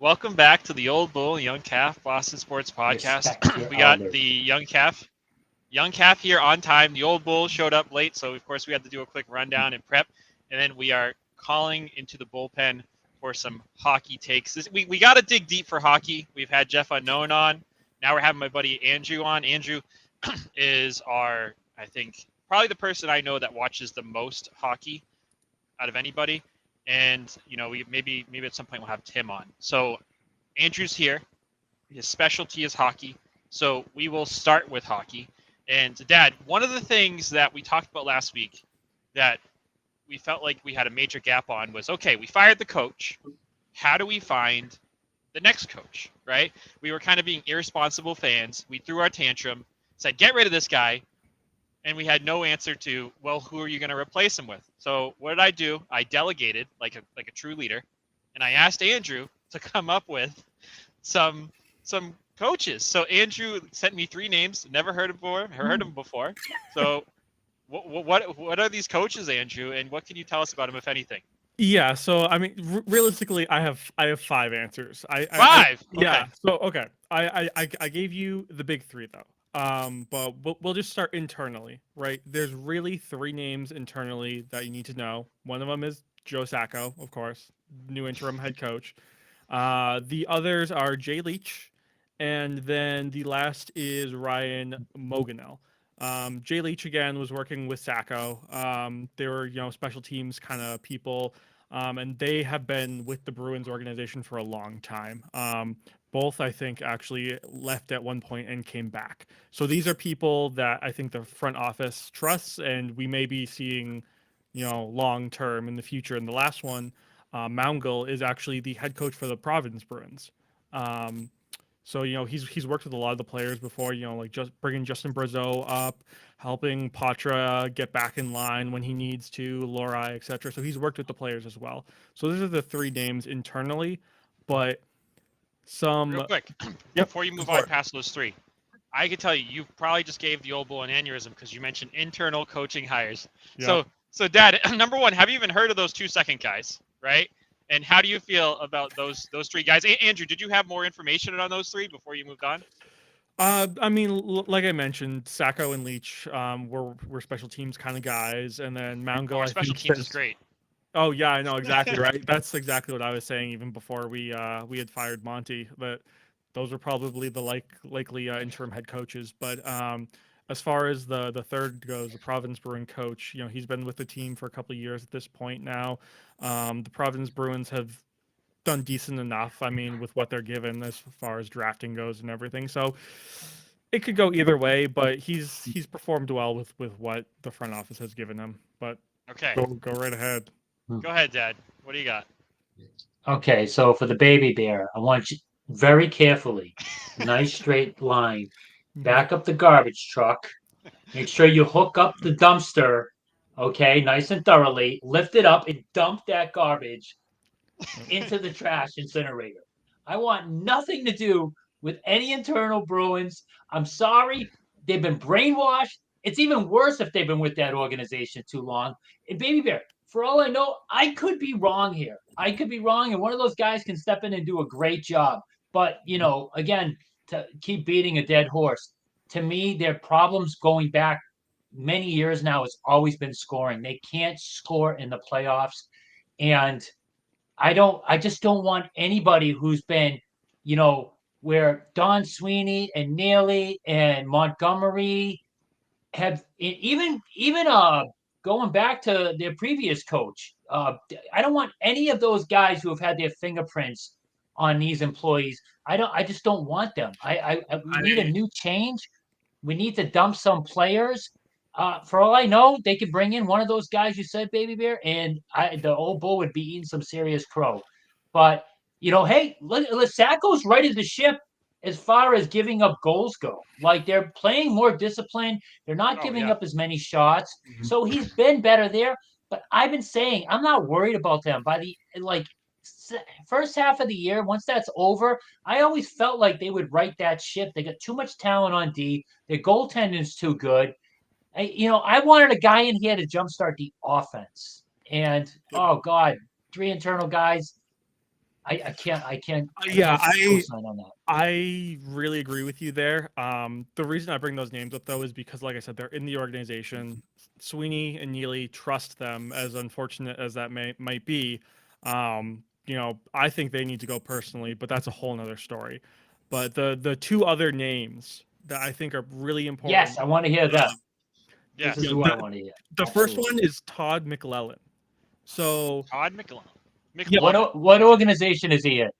Welcome back to the Old Bull Young Calf Boston Sports Respect Podcast. your We got elders. the Young Calf here on time. The Old Bull showed up late, so of course we had to do a quick rundown and prep, and then we are calling into the bullpen for some hockey takes. We got to dig deep for hockey. We've had Jeff Unknown on. Now we're having my buddy Andrew on. Andrew is I think, probably the person I know that watches the most hockey out of anybody. And we maybe at some point we'll have Tim on. So Andrew's here. His specialty is hockey. So we will start with hockey. And Dad, one of the things that we talked about last week that we felt like we had a major gap on was, okay, we fired the coach. How do we find the next coach, right? We were kind of being irresponsible fans. We threw our tantrum, said, get rid of this guy. And we had no answer to, well, who are you going to replace him with? So what did I do? I delegated like a true leader, and I asked Andrew to come up with some coaches. So Andrew sent me 3 names. Never heard of them before. So what are these coaches, Andrew, and what can you tell us about them, if anything? Yeah, so I mean, realistically, I have 5 answers. 5. Yeah. Okay. So okay, I gave you the big 3 though. But we'll just start internally, right? There's really 3 names internally that you need to know. One of them is Joe Sacco, of course, new interim head coach. The others are Jay Leach, and then the last is Ryan Moganel. Jay Leach again was working with Sacco. They were special teams kind of people, and they have been with the Bruins organization for a long time. Both I think actually left at one point and came back. So these are people that I think the front office trusts, and we may be seeing, long term in the future. And the last one, Moungal, is actually the head coach for the Providence Bruins. So he's worked with a lot of the players before. Like just bringing Justin Brazeau up, helping Patra get back in line when he needs to, Lorai, etc. So he's worked with the players as well. So those are the 3 names internally, but Real quick, Yep, before you move before. on past those 3, I can tell you probably just gave the Old Bull an aneurysm because you mentioned internal coaching hires. Yep. So Dad, number 1, have you even heard of those 2 second guys, right? And how do you feel about those 3 guys? Andrew, did you have more information on those 3 before you moved on? I mean, like I mentioned, Sacco and Leach were special teams kind of guys, and then Moungal, I Special think, teams is great. Oh yeah, I know exactly right. That's exactly what I was saying even before we had fired Monty. But those were probably the likely interim head coaches. But as far as the third goes, the Providence Bruin coach, he's been with the team for a couple of years at this point now. The Providence Bruins have done decent enough. I mean, with what they're given as far as drafting goes and everything. So it could go either way, but he's performed well with what the front office has given him. But Okay. go right ahead. Go ahead, Dad. What do you got? Okay, so for the baby bear, I want you very carefully, nice straight line, back up the garbage truck. Make sure you hook up the dumpster, okay, nice and thoroughly. Lift it up and dump that garbage into the trash incinerator. I want nothing to do with any internal Bruins. I'm sorry, they've been brainwashed. It's even worse if they've been with that organization too long. And Baby Bear, for all I know, I could be wrong here. I could be wrong, and one of those guys can step in and do a great job. But, again, to keep beating a dead horse, to me, their problems going back many years now has always been scoring. They can't score in the playoffs. And I just don't want anybody who's been, where Don Sweeney and Neely and Montgomery have even going back to their previous coach. I don't want any of those guys who have had their fingerprints on these employees. I just don't want them. We need a new change. We need to dump some players. For all I know, they could bring in one of those guys you said, Baby Bear, and the old bull would be eating some serious crow. But hey, Sacco's righted the ship as far as giving up goals go. Like they're playing more disciplined. They're not giving up as many shots. So he's been better there. But I've been saying I'm not worried about them by the first half of the year. Once that's over, I always felt like they would right that ship. They got too much talent on D. Their goaltending's too good. I wanted a guy in here to jumpstart the offense. And oh God, 3 internal guys. I can't. Yeah, co-sign on that. I really agree with you there. The reason I bring those names up though is because, like I said, they're in the organization. Sweeney and Neely trust them, as unfortunate as that might be. I think they need to go personally, but that's a whole nother story. But the two other names that I think are really important. Yes, I want to hear that. Yes. This is who I want to hear. The first one is Todd McLellan. So Todd McLellan. Yeah. What organization is he in?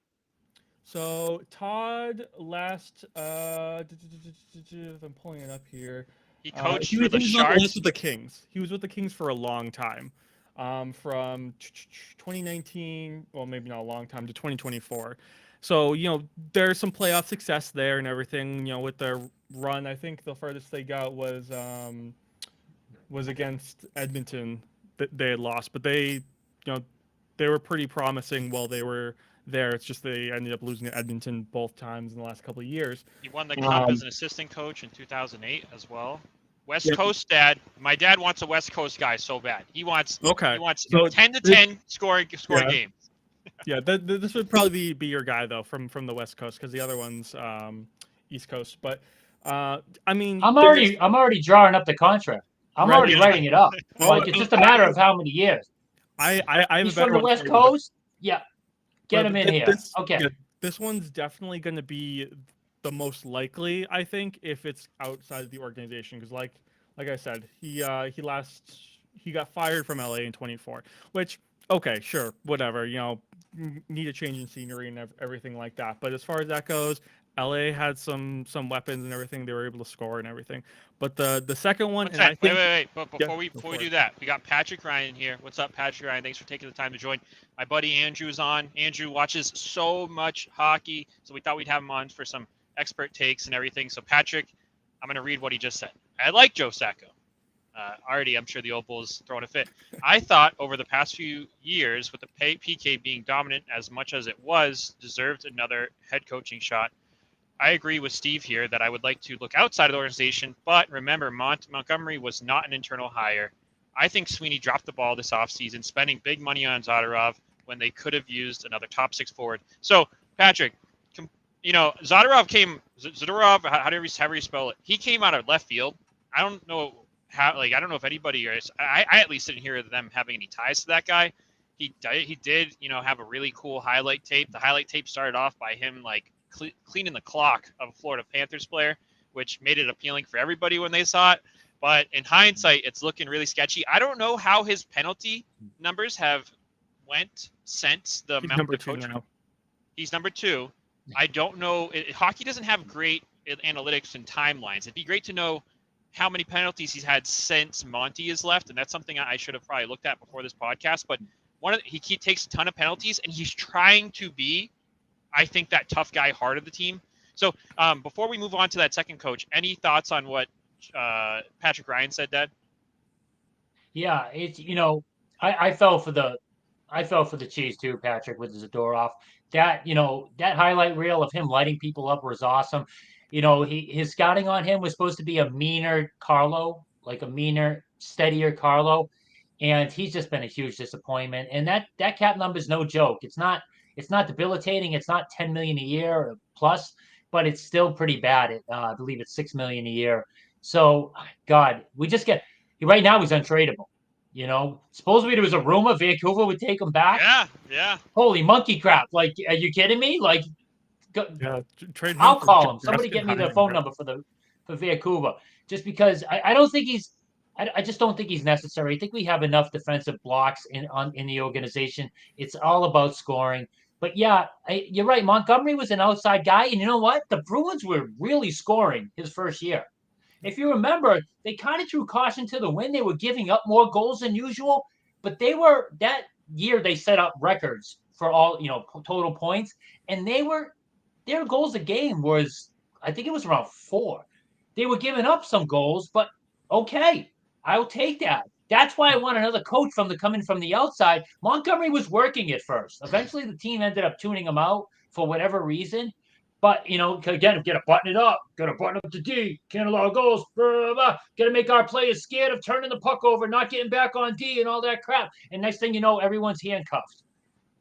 So Todd last, I'm pulling it up here. He coached He for the was Sharks. with the Kings. He was with the Kings for a long time, from 2019. Well, maybe not a long time, to 2024. So there's some playoff success there and everything. With their run, I think the furthest they got was against Edmonton. They had lost, but they were pretty promising while they were there. It's just they ended up losing to Edmonton both times in the last couple of years. He won the cup as an assistant coach in 2008 as well. West Yeah. Coast dad. My dad wants a West Coast guy so bad. He wants So 10 to 10 scoring game. Yeah, this would probably be your guy though from the West Coast, because the other one's East Coast. But I mean, I'm already drawing up the contract. I'm Right, already yeah. writing it up. Oh, Like it's just a matter of how many years. I have He's a better from the one West for you. Coast. Yeah, get But him in here. Okay. Yeah, this one's definitely going to be the most likely, I think, if it's outside of the organization, because like I said, he got fired from LA in 24, which okay, sure, whatever, need a change in scenery and everything like that. But as far as that goes, LA had some weapons and everything. They were able to score and everything. But the second one, What's and that? I think, Wait. But before Yeah, we do that, we got Patrick Ryan here. What's up, Patrick Ryan? Thanks for taking the time to join. My buddy Andrew's on. Andrew watches so much hockey, so we thought we'd have him on for some expert takes and everything. So Patrick, I'm going to read what he just said. I like Joe Sacco. Already, I'm sure the old Bull's throwing a fit. I thought over the past few years, with the PK being dominant as much as it was, deserved another head coaching shot. I agree with Steve here that I would like to look outside of the organization, but remember, Montgomery was not an internal hire. I think Sweeney dropped the ball this offseason, spending big money on Zadorov when they could have used another top six forward. So, Patrick, Zadorov, however you spell it, he came out of left field. I don't know I don't know if anybody, I at least didn't hear them having any ties to that guy. He did, have a really cool highlight tape. The highlight tape started off by him cleaning the clock of a Florida Panthers player, which made it appealing for everybody when they saw it. But in hindsight, it's looking really sketchy. I don't know how his penalty numbers have went since the he's amount number the 2 coach. now. He's number 2. I don't know. Hockey doesn't have great analytics and timelines. It'd be great to know how many penalties he's had since Monty is left, and that's something I should have probably looked at before this podcast. But he takes a ton of penalties, and he's trying to be, I think, that tough guy heart of the team. So before we move on to that second coach, any thoughts on what Patrick Ryan said, Dad? Yeah, it's I fell for the cheese too, Patrick, with Zadorov. That that highlight reel of him lighting people up was awesome. His scouting on him was supposed to be a meaner Carlo, like a meaner, steadier Carlo, and he's just been a huge disappointment. And that cap number is no joke. It's not debilitating. It's not 10 million a year or plus, but it's still pretty bad. I believe it's 6 million a year. So, God, right now he's untradeable. Supposedly there was a rumor Vancouver would take him back. Yeah. Holy monkey crap! Like, are you kidding me? Like, Trade. I'll call him. Somebody get me the phone number for Vancouver, just because I don't think I just don't think he's necessary. I think we have enough defensive blocks in the organization. It's all about scoring. But yeah, you're right. Montgomery was an outside guy, and you know what? The Bruins were really scoring his first year. If you remember, they kind of threw caution to the wind. They were giving up more goals than usual, but that year they set up records for all total points, and their goals a game was, I think it was around 4. They were giving up some goals, but okay, I'll take that. That's why I want another coach coming from the outside. Montgomery was working at first. Eventually, the team ended up tuning him out for whatever reason. But, again, got to button it up. Got to button up the D. Can't allow goals. Got to make our players scared of turning the puck over, not getting back on D and all that crap. And next thing you know, everyone's handcuffed.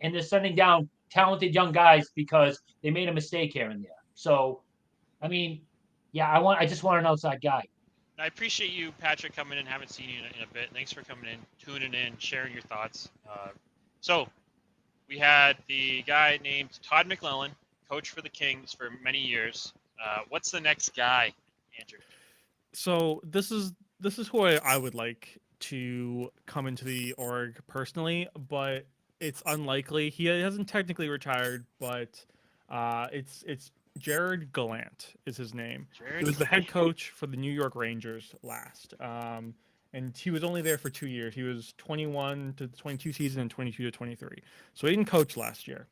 And they're sending down talented young guys because they made a mistake here and there. So, I mean, yeah, I just want an outside guy. I appreciate you, Patrick, coming in. Haven't seen you in a bit. Thanks for coming in, tuning in, sharing your thoughts. So we had the guy named Todd McClellan, coach for the Kings for many years. What's the next guy, Andrew? So this is who I would like to come into the org personally, but it's unlikely. He hasn't technically retired, but it's Jared Gallant is his name. He was the head coach for the New York Rangers last. And he was only there for 2 years. He was 21 to the 22 season and 22 to 23. So he didn't coach last year.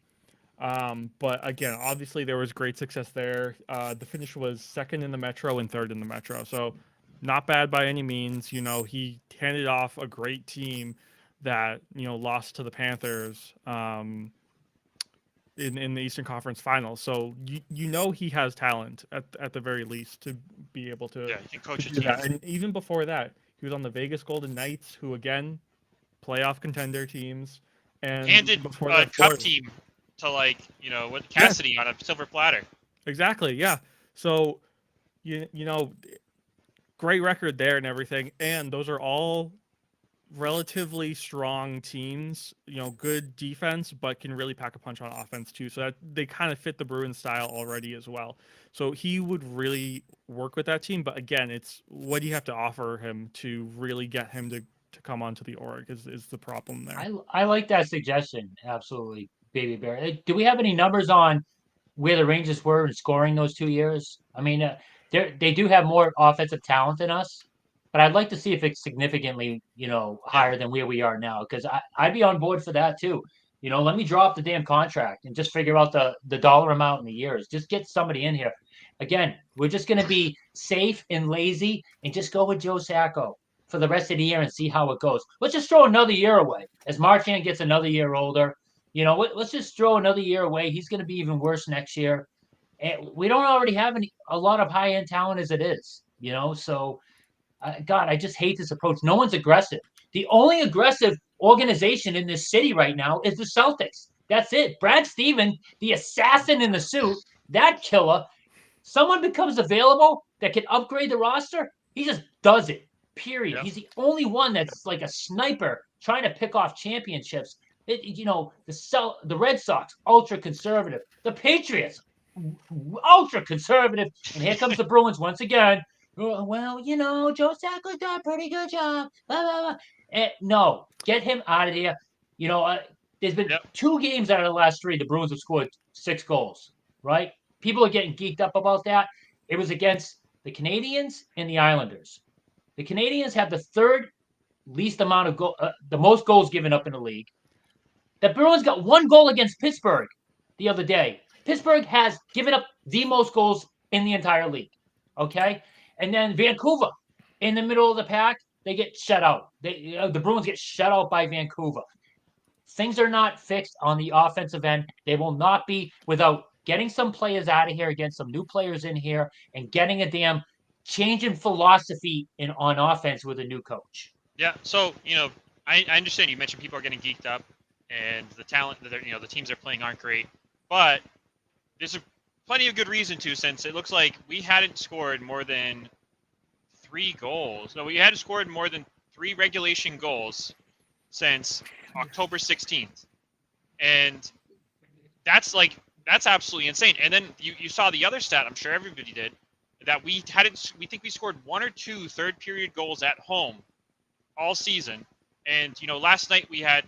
But again, obviously there was great success there. The finish was second in the Metro and third in the Metro. So not bad by any means. You know, he handed off a great team that, you know, lost to the Panthers in the Eastern Conference Finals. So you know he has talent at the very least to be able to, he can coach a do that. team. And even before that, he was on the Vegas Golden Knights, who again, playoff contender teams. And Handed before a that, cup team to what Cassidy on a silver platter. Exactly, yeah. So you know, great record there and everything, and those are all relatively strong teams, you know, good defense, but can really pack a punch on offense too. So that they kind of fit the Bruins style already as well. So he would really work with that team. But again, it's what do you have to offer him to really get him to come onto the org is the problem there. I like that suggestion. Absolutely, Baby Bear. Do we have any numbers on where the Rangers were in scoring those 2 years? I mean, they do have more offensive talent than us, but I'd like to see if it's significantly, higher than where we are now. Because I'd be on board for that too. Let me draw up the damn contract and just figure out the dollar amount in the years. Just get somebody in here. Again, we're just going to be safe and lazy and just go with Joe Sacco for the rest of the year and see how it goes. Let's just throw another year away as Marchand gets another year older. Let's just throw another year away. He's going to be even worse next year. And we don't already have a lot of high-end talent as it is, So, God, I just hate this approach. No one's aggressive. The only aggressive organization in this city right now is the Celtics. That's it. Brad Stevens, the assassin in the suit, that killer. Someone becomes available that can upgrade the roster, he just does it. Period. Yep. He's the only one that's like a sniper trying to pick off championships. The Red Sox, ultra conservative. The Patriots, ultra conservative. And here comes the Bruins once again. Well, Joe Sacco's done a pretty good job. Blah, blah, blah. No, get him out of there. There's been 2 games out of the last 3 the Bruins have scored 6 goals, right? People are getting geeked up about that. It was against the Canadiens and the Islanders. The Canadiens have the third least amount of the most goals given up in the league. The Bruins got 1 goal against Pittsburgh the other day. Pittsburgh has given up the most goals in the entire league. Okay? And then Vancouver, in the middle of the pack, they get shut out. The Bruins get shut out by Vancouver. Things are not fixed on the offensive end. They will not be without getting some players out of here, getting some new players in here, and getting a damn change in philosophy on offense with a new coach. Yeah, so, I understand you mentioned people are getting geeked up, and the talent that the teams they're playing aren't great, but there's plenty of good reason to, since it looks like we hadn't scored more than 3 goals. No, we hadn't scored more than 3 regulation goals since October 16th. And that's absolutely insane. And then you saw the other stat, I'm sure everybody did, that we think we scored 1 or 2 third period goals at home all season. And last night we had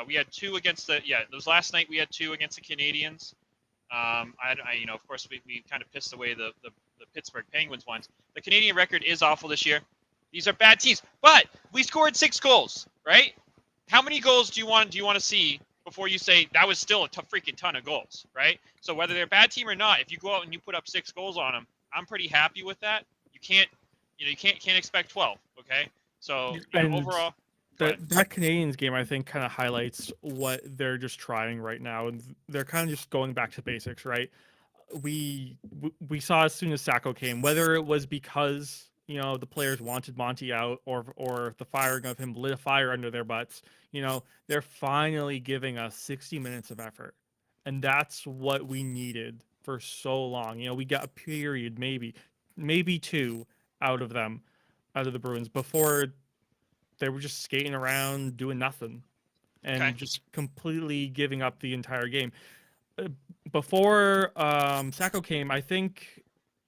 we had 2 against last night we had 2 against the Canadiens. Of course we kind of pissed away the Pittsburgh Penguins ones. The Canadian record is awful this year. These are bad teams, but we scored 6 goals, right? How many goals do you want to see before you say that was still a freaking ton of goals, right? So whether they're a bad team or not, if you go out and you put up 6 goals on them, I'm pretty happy with that. You can't expect 12, okay? So overall, that Canadiens game, I think, kind of highlights what they're just trying right now, and they're kind of just going back to basics, right? We saw as soon as Sacco came, whether it was because the players wanted Monty out, or the firing of him lit a fire under their butts. They're finally giving us 60 minutes of effort, And that's what we needed for so long. We got a period, maybe two out of them, out of the Bruins before they were just skating around doing nothing Okay. and just completely giving up the entire game. Uh, Before Sacco came, I think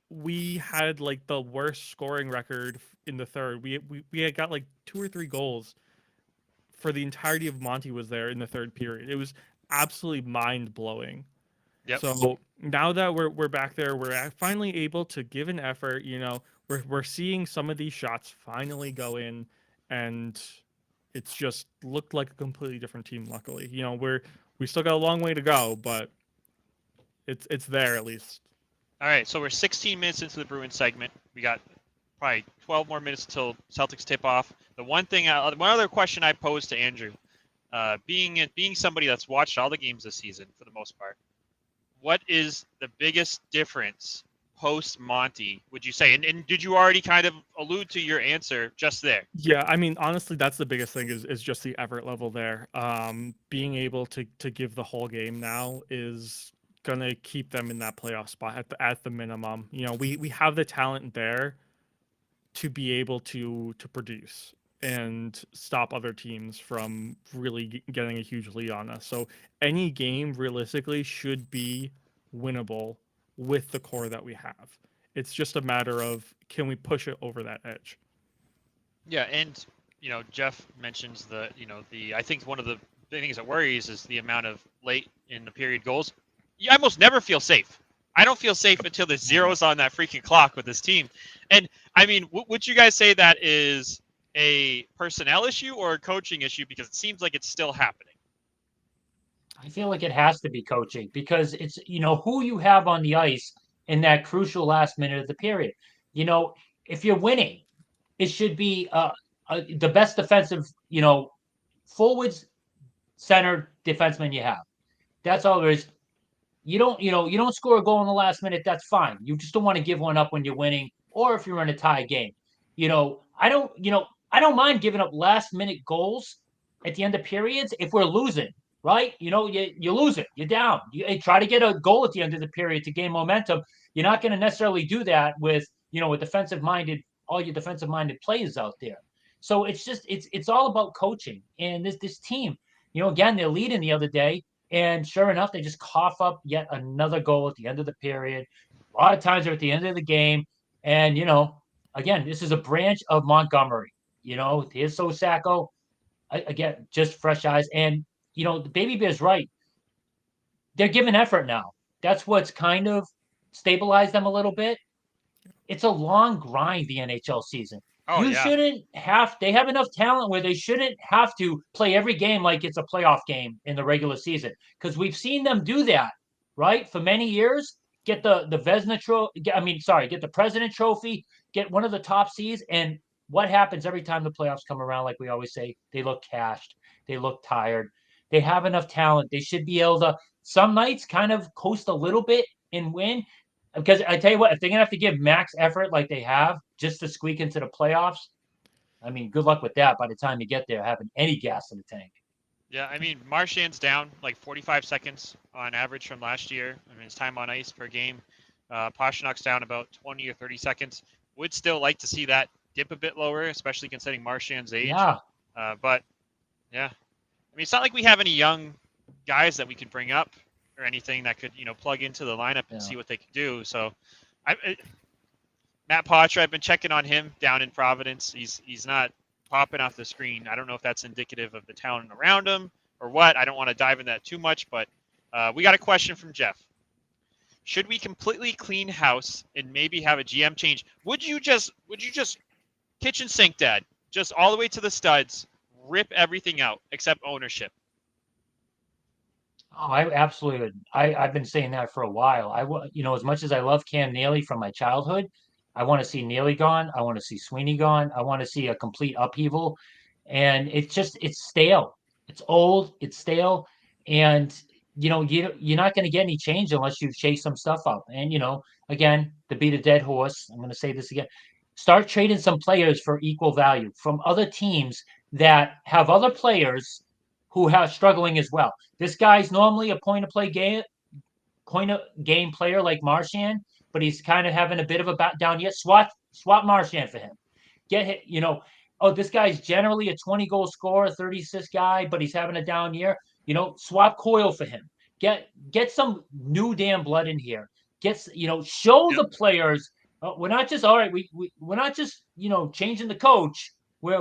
we had like the worst scoring record in the third. We had got like 2 or 3 goals for the entirety of Monty was there in the third period. It was absolutely mind blowing. Yep. So now that we're back there, we're finally able to give an effort. We're seeing some of these shots finally go in, and it's just looked like a completely different team. Luckily, we still got a long way to go, but it's there at least. All right, so we're 16 minutes into the Bruins segment. We got probably 12 more minutes until Celtics tip off. One other question I posed to Andrew, being somebody that's watched all the games this season for the most part, what is the biggest difference post Monty, would you say? And did you already kind of allude to your answer just there? Yeah, I mean, honestly, that's the biggest thing is just the effort level there. Being able to give the whole game now is gonna keep them in that playoff spot at the minimum. We have the talent there to be able to produce and stop other teams from really getting a huge lead on us. So any game realistically should be winnable with the core that we have. It's just a matter of can we push it over that edge. Yeah, and Jeff mentions I think one of the things that worries is the amount of late in the period goals. You almost never feel safe. I don't feel safe until the zeros on that freaking clock with this team. And I mean, would you guys say that is a personnel issue or a coaching issue? Because it seems like it's still happening. I feel like it has to be coaching because it's, who you have on the ice in that crucial last minute of the period. If you're winning, it should be the best defensive, forwards, center, defenseman you have. That's all there is. You don't score a goal in the last minute. That's fine. You just don't want to give one up when you're winning, or if you're in a tie game. I don't mind giving up last minute goals at the end of periods if we're losing. Right? You lose it. You're down. You try to get a goal at the end of the period to gain momentum. You're not going to necessarily do that with all your defensive minded players out there. So it's all about coaching. And this team, again, they're leading the other day. And sure enough, they just cough up yet another goal at the end of the period. A lot of times they're at the end of the game. And, again, this is a branch of Montgomery. Here's Sacco. Again, just fresh eyes. And, the Baby Bear's right. They're giving effort now. That's what's kind of stabilized them a little bit. It's a long grind, the NHL season. Oh, You yeah. shouldn't they have enough talent where they shouldn't have to play every game like it's a playoff game in the regular season. Because we've seen them do that, right? For many years, get the Vezina trophy, get the President Trophy, get one of the top seeds. And what happens every time the playoffs come around, like we always say, they look cashed. They look tired. They have enough talent. They should be able to, some nights, kind of coast a little bit and win. Because I tell you what, if they're going to have to give max effort like they have just to squeak into the playoffs, I mean, good luck with that by the time you get there, having any gas in the tank. Yeah, I mean, Marchand's down like 45 seconds on average from last year. I mean, his time on ice per game. Pastrnak's down about 20 or 30 seconds. Would still like to see that dip a bit lower, especially considering Marchand's age. Yeah. But, yeah. I mean, it's not like we have any young guys that we could bring up or anything that could, plug into the lineup and see what they could do. So, Matt Poitras, I've been checking on him down in Providence. He's not popping off the screen. I don't know if that's indicative of the talent around him or what. I don't want to dive in that too much, but we got a question from Jeff. Should we completely clean house and maybe have a GM change? Would you just kitchen sink, Dad, just all the way to the studs, rip everything out except ownership? Oh, I absolutely would. I've been saying that for a while. As much as I love Cam Neely from my childhood, I want to see Neely gone. I want to see Sweeney gone. I want to see a complete upheaval. And it's stale. It's old. It's stale. And, you're not going to get any change unless you shake some stuff up. And, again, to beat a dead horse, I'm going to say this again. Start trading some players for equal value from other teams that have other players who are struggling as well. This guy's normally a point of game player like Marchand, but he's kind of having a bit of a down yet. Swap Marchand for him. Get hit, this guy's generally a 20 goal scorer, 30 assist guy, but he's having a down year. Swap Coyle for him. Get some new damn blood in here. Show the players we're not just all right. We're not just changing the coach. Where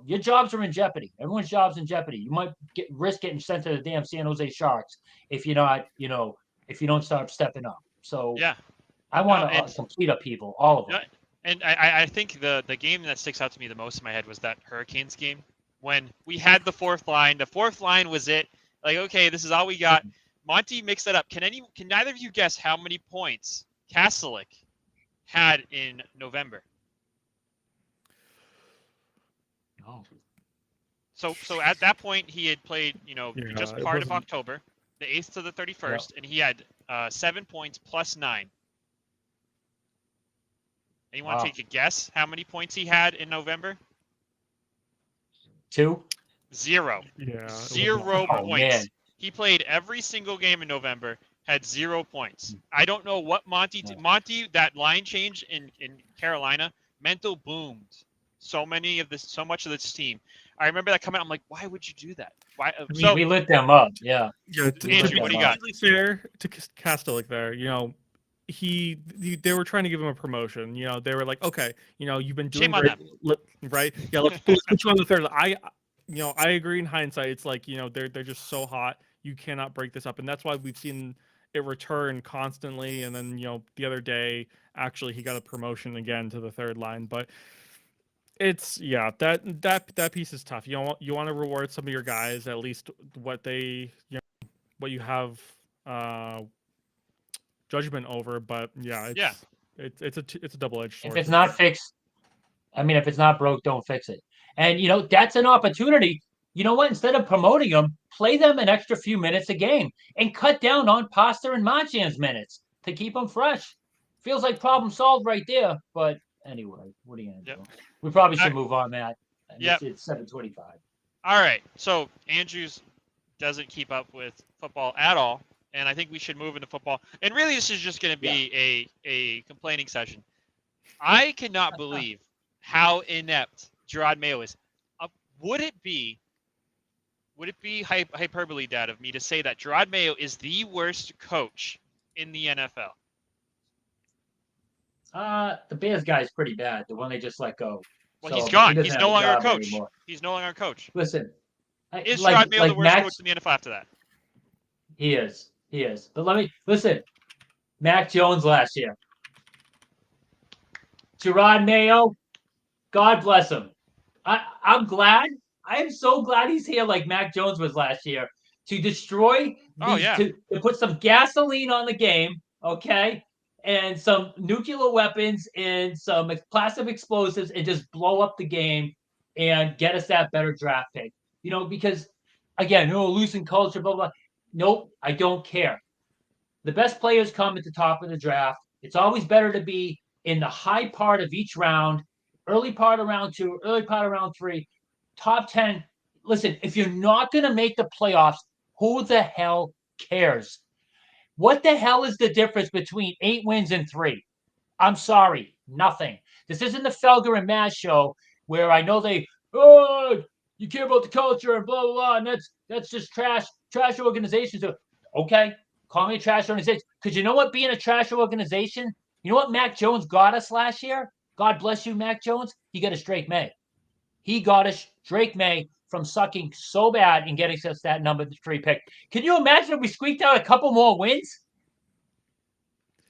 your jobs are in jeopardy. Everyone's jobs in jeopardy. You might risk getting sent to the damn San Jose Sharks if you're not if you don't start stepping up. So yeah, I want a complete upheaval, all of them. And I think the game that sticks out to me the most in my head was that Hurricanes game when we had the fourth line. The fourth line was it. Like, okay, this is all we got. Monty mixed it up. Can neither of you guess how many points Kastelik had in November? Oh. So at that point he had played, just part of October, the 8th to the 31st, and he had 7 points plus 9. Anyone take a guess how many points he had in November? 2. 0. Yeah. 0 points. Man. He played every single game in November, had 0 points. I don't know what Monty did. Monty, that line change in Carolina, mental boomed so much of this team. I remember that coming out. I'm like, why would you do that? Why? We lit them up. Yeah. Andrew, what do you got? To be fair to Kastelik there, they were trying to give him a promotion. They were like, okay, you've been doing great, right? Yeah, let's put you on the third. I agree. In hindsight, it's like they're just so hot. You cannot break this up, and that's why we've seen it return constantly. And then the other day, actually, he got a promotion again to the third line, but. It's that piece is tough. You want to reward some of your guys at least what they what you have judgment over, but it's a double-edged sword. If it's not fixed, if it's not broke, don't fix it. And that's an opportunity. You know what? Instead of promoting them, play them an extra few minutes a game and cut down on Pasta and Marchand's minutes to keep them fresh. Feels like problem solved right there, but. Anyway, what are you going to do? We probably should move on, Matt. It's 7:25. All right. So Andrews doesn't keep up with football at all, and I think we should move into football. And really, this is just going to be a complaining session. I cannot believe how inept Gerard Mayo is. Would it be hyperbole, Dad, of me to say that Gerard Mayo is the worst coach in the NFL? The Bears guy's pretty bad. The one they just let go. Well, he's gone. He's no longer a coach. He's no longer a coach. Listen, is Gerard Mayo the worst coach in the NFL after that? He is. But listen. Mac Jones last year. Gerard Mayo, God bless him. I'm glad. I am so glad he's here like Mac Jones was last year to destroy. To put some gasoline on the game. Okay. And some nuclear weapons and some plastic explosives and just blow up the game and get us that better draft pick. Because, again, losing culture, blah, blah. Nope, I don't care. The best players come at the top of the draft. It's always better to be in the high part of each round, early part of round 2, early part of round 3, top 10. Listen, if you're not going to make the playoffs, who the hell cares? What the hell is the difference between 8 wins and 3? I'm sorry, nothing. This isn't the Felger and Maz show where I know you care about the culture and blah, blah, blah, and that's just trash organizations. Okay, call me a trash organization. Because you know what, being a trash organization, you know what Mac Jones got us last year? God bless you, Mac Jones. He got us Drake May. He got us Drake May from sucking so bad and getting us that number 3 pick. Can you imagine if we squeaked out a couple more wins?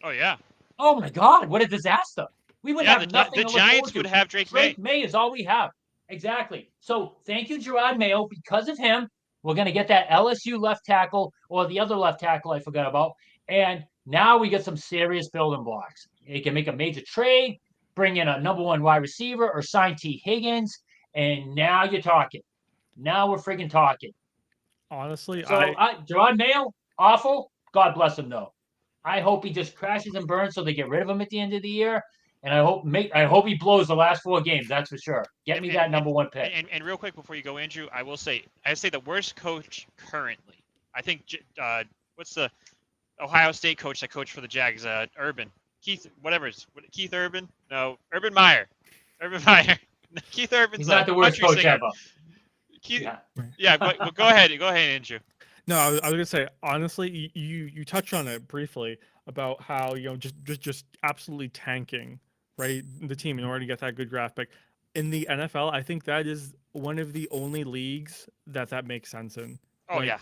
Oh, yeah. Oh, my God. What a disaster. We would have nothing. The Giants would have Drake May. Drake May is all we have. Exactly. So thank you, Gerard Mayo. Because of him, we're going to get that LSU left tackle or the other left tackle I forgot about. And now we get some serious building blocks. You can make a major trade, bring in a number 1 wide receiver or sign T. Higgins. And now you're talking. Now we're freaking talking. Honestly, Gerard Mayo, awful. God bless him, though. I hope he just crashes and burns so they get rid of him at the end of the year. and I hope he blows the last 4 games. That's for sure. Get me that number 1 pick. And real quick before you go, Andrew, I say the worst coach currently. I think what's the Ohio State coach that coached for the Jags? Urban. Keith Urban? No, Urban Meyer. Urban Meyer. Keith Urban's He's not the worst coach singer. ever. Keith, yeah, but go ahead, Andrew. No, I was gonna say honestly, you touched on it briefly about how just absolutely tanking, right, the team in order to get that good draft pick. In the NFL, I think that is one of the only leagues that makes sense in. Oh like, yeah.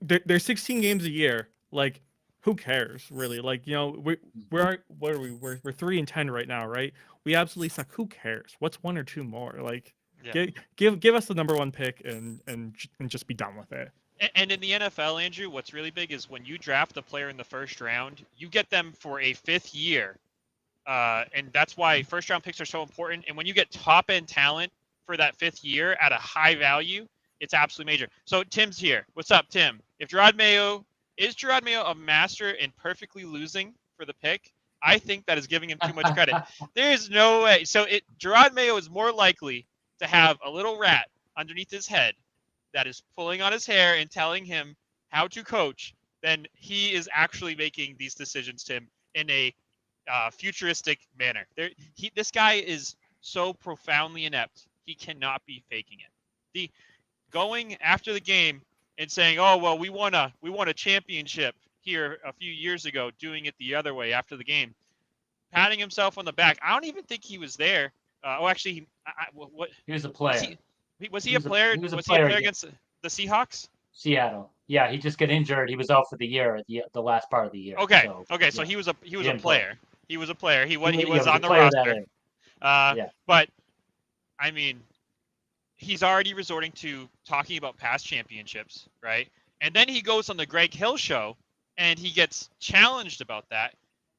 There's 16 games a year. Like, who cares really? Like, what are we? We're 3-10 right now, right? We absolutely suck. Who cares? What's 1 or 2 more? Like, give us the number 1 pick and just be done with it. And in the NFL, Andrew, what's really big is when you draft a player in the first round, you get them for a 5th year. And that's why first round picks are so important. And when you get top end talent for that 5th year at a high value, it's absolutely major. So Tim's here. What's up, Tim? Is Gerard Mayo a master in perfectly losing for the pick? I think that is giving him too much credit. There is no way. So Gerard Mayo is more likely to have a little rat underneath his head that is pulling on his hair and telling him how to coach than he is actually making these decisions, Tim, in a futuristic manner. This guy is so profoundly inept. He cannot be faking it. Going after the game and saying, "Oh well, we won a championship here a few years ago," doing it the other way after the game, patting himself on the back. I don't even think he was there. Actually, what? He was a player. Was he a player? Was he a player against the Seahawks? Seattle. Yeah, he just got injured. He was out for the year at the last part of the year. Okay. So, So he was a player. He was a player. He was on the roster. But I mean, he's already resorting to talking about past championships, right? And then he goes on the Greg Hill show and he gets challenged about that.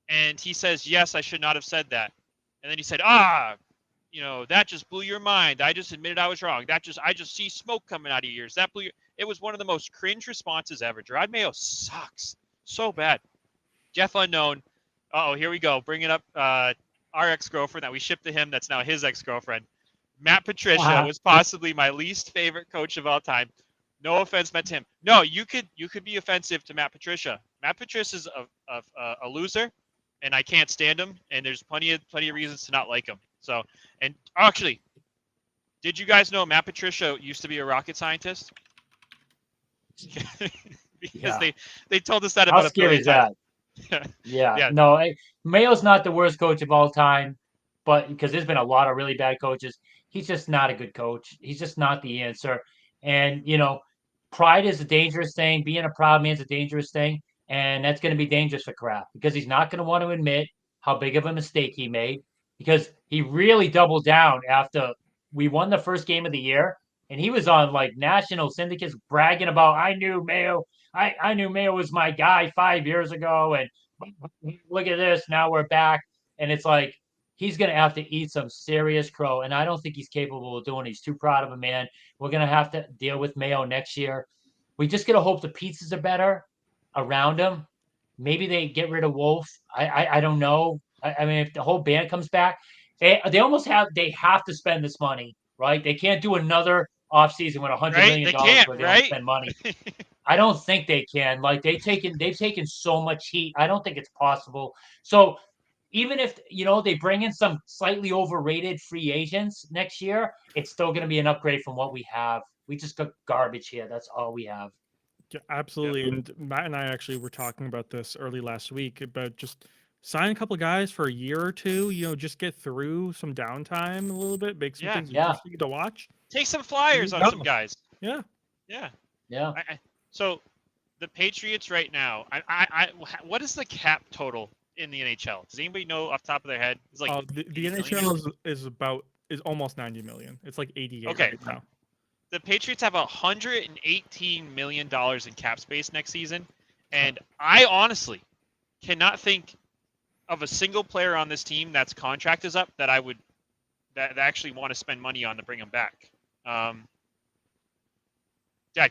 And he says, "Yes, I should not have said that." And then he said, that just blew your mind. I just admitted I was wrong. I just see smoke coming out of your ears. That blew It was one of the most cringe responses ever. Gerard Mayo sucks so bad. Jeff Unknown. Here we go. Bringing up our ex-girlfriend that we shipped to him. That's now his ex-girlfriend. Matt Patricia was possibly my least favorite coach of all time. No offense meant to him. No, you could be offensive to Matt Patricia. Matt Patricia's a loser, and I can't stand him. And there's plenty of reasons to not like him. So, and actually, did you guys know Matt Patricia used to be a rocket scientist? Because they told us that about how scary is that? Yeah. No, Mayo's not the worst coach of all time, but because there's been a lot of really bad coaches, he's just not a good coach. He's just not the answer. And pride is a dangerous thing. Being a proud man's a dangerous thing, and that's going to be dangerous for Kraft because he's not going to want to admit how big of a mistake he made. Because he really doubled down after we won the first game of the year, and he was on like national syndicates bragging about, I knew Mayo was my guy 5 years ago, and look at this, now we're back. And it's like he's gonna have to eat some serious crow, and I don't think he's capable of doing it. He's too proud of a man. We're gonna have to deal with Mayo next year. We just gotta hope the pizzas are better around him. Maybe they get rid of Wolf. I don't know. I mean, if the whole band comes back, they have to spend this money, right? They can't do another offseason with $100 million where they don't spend money. I don't think they can. Like they've taken so much heat. I don't think it's possible. So even if they bring in some slightly overrated free agents next year, it's still going to be an upgrade from what we have. We just got garbage here. That's all we have. Yeah, absolutely. Yep. And Matt and I actually were talking about this early last week about just sign a couple of guys for a year or two, just get through some downtime a little bit, make some things interesting to watch. Take some flyers on some guys. Yeah. So the Patriots right now, what is the cap total in the NHL? Does anybody know off the top of their head? It's like the NHL is almost 90 million. It's like 88 right now. The Patriots have $118 million in cap space next season, and I honestly cannot think of a single player on this team that's contract is up that that actually want to spend money on to bring him back. Dad,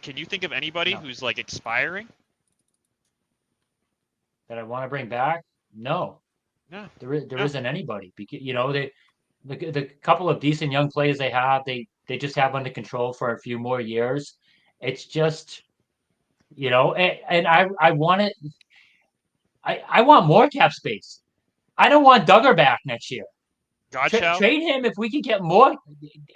can you think of anybody who's like expiring? That I want to bring back? No. Yeah. There isn't anybody. Because, the couple of decent young players they have, they just have under control for a few more years. It's just, and I want it. I want more cap space. I don't want Duggar back next year. Godchow. Trade him if we can get more.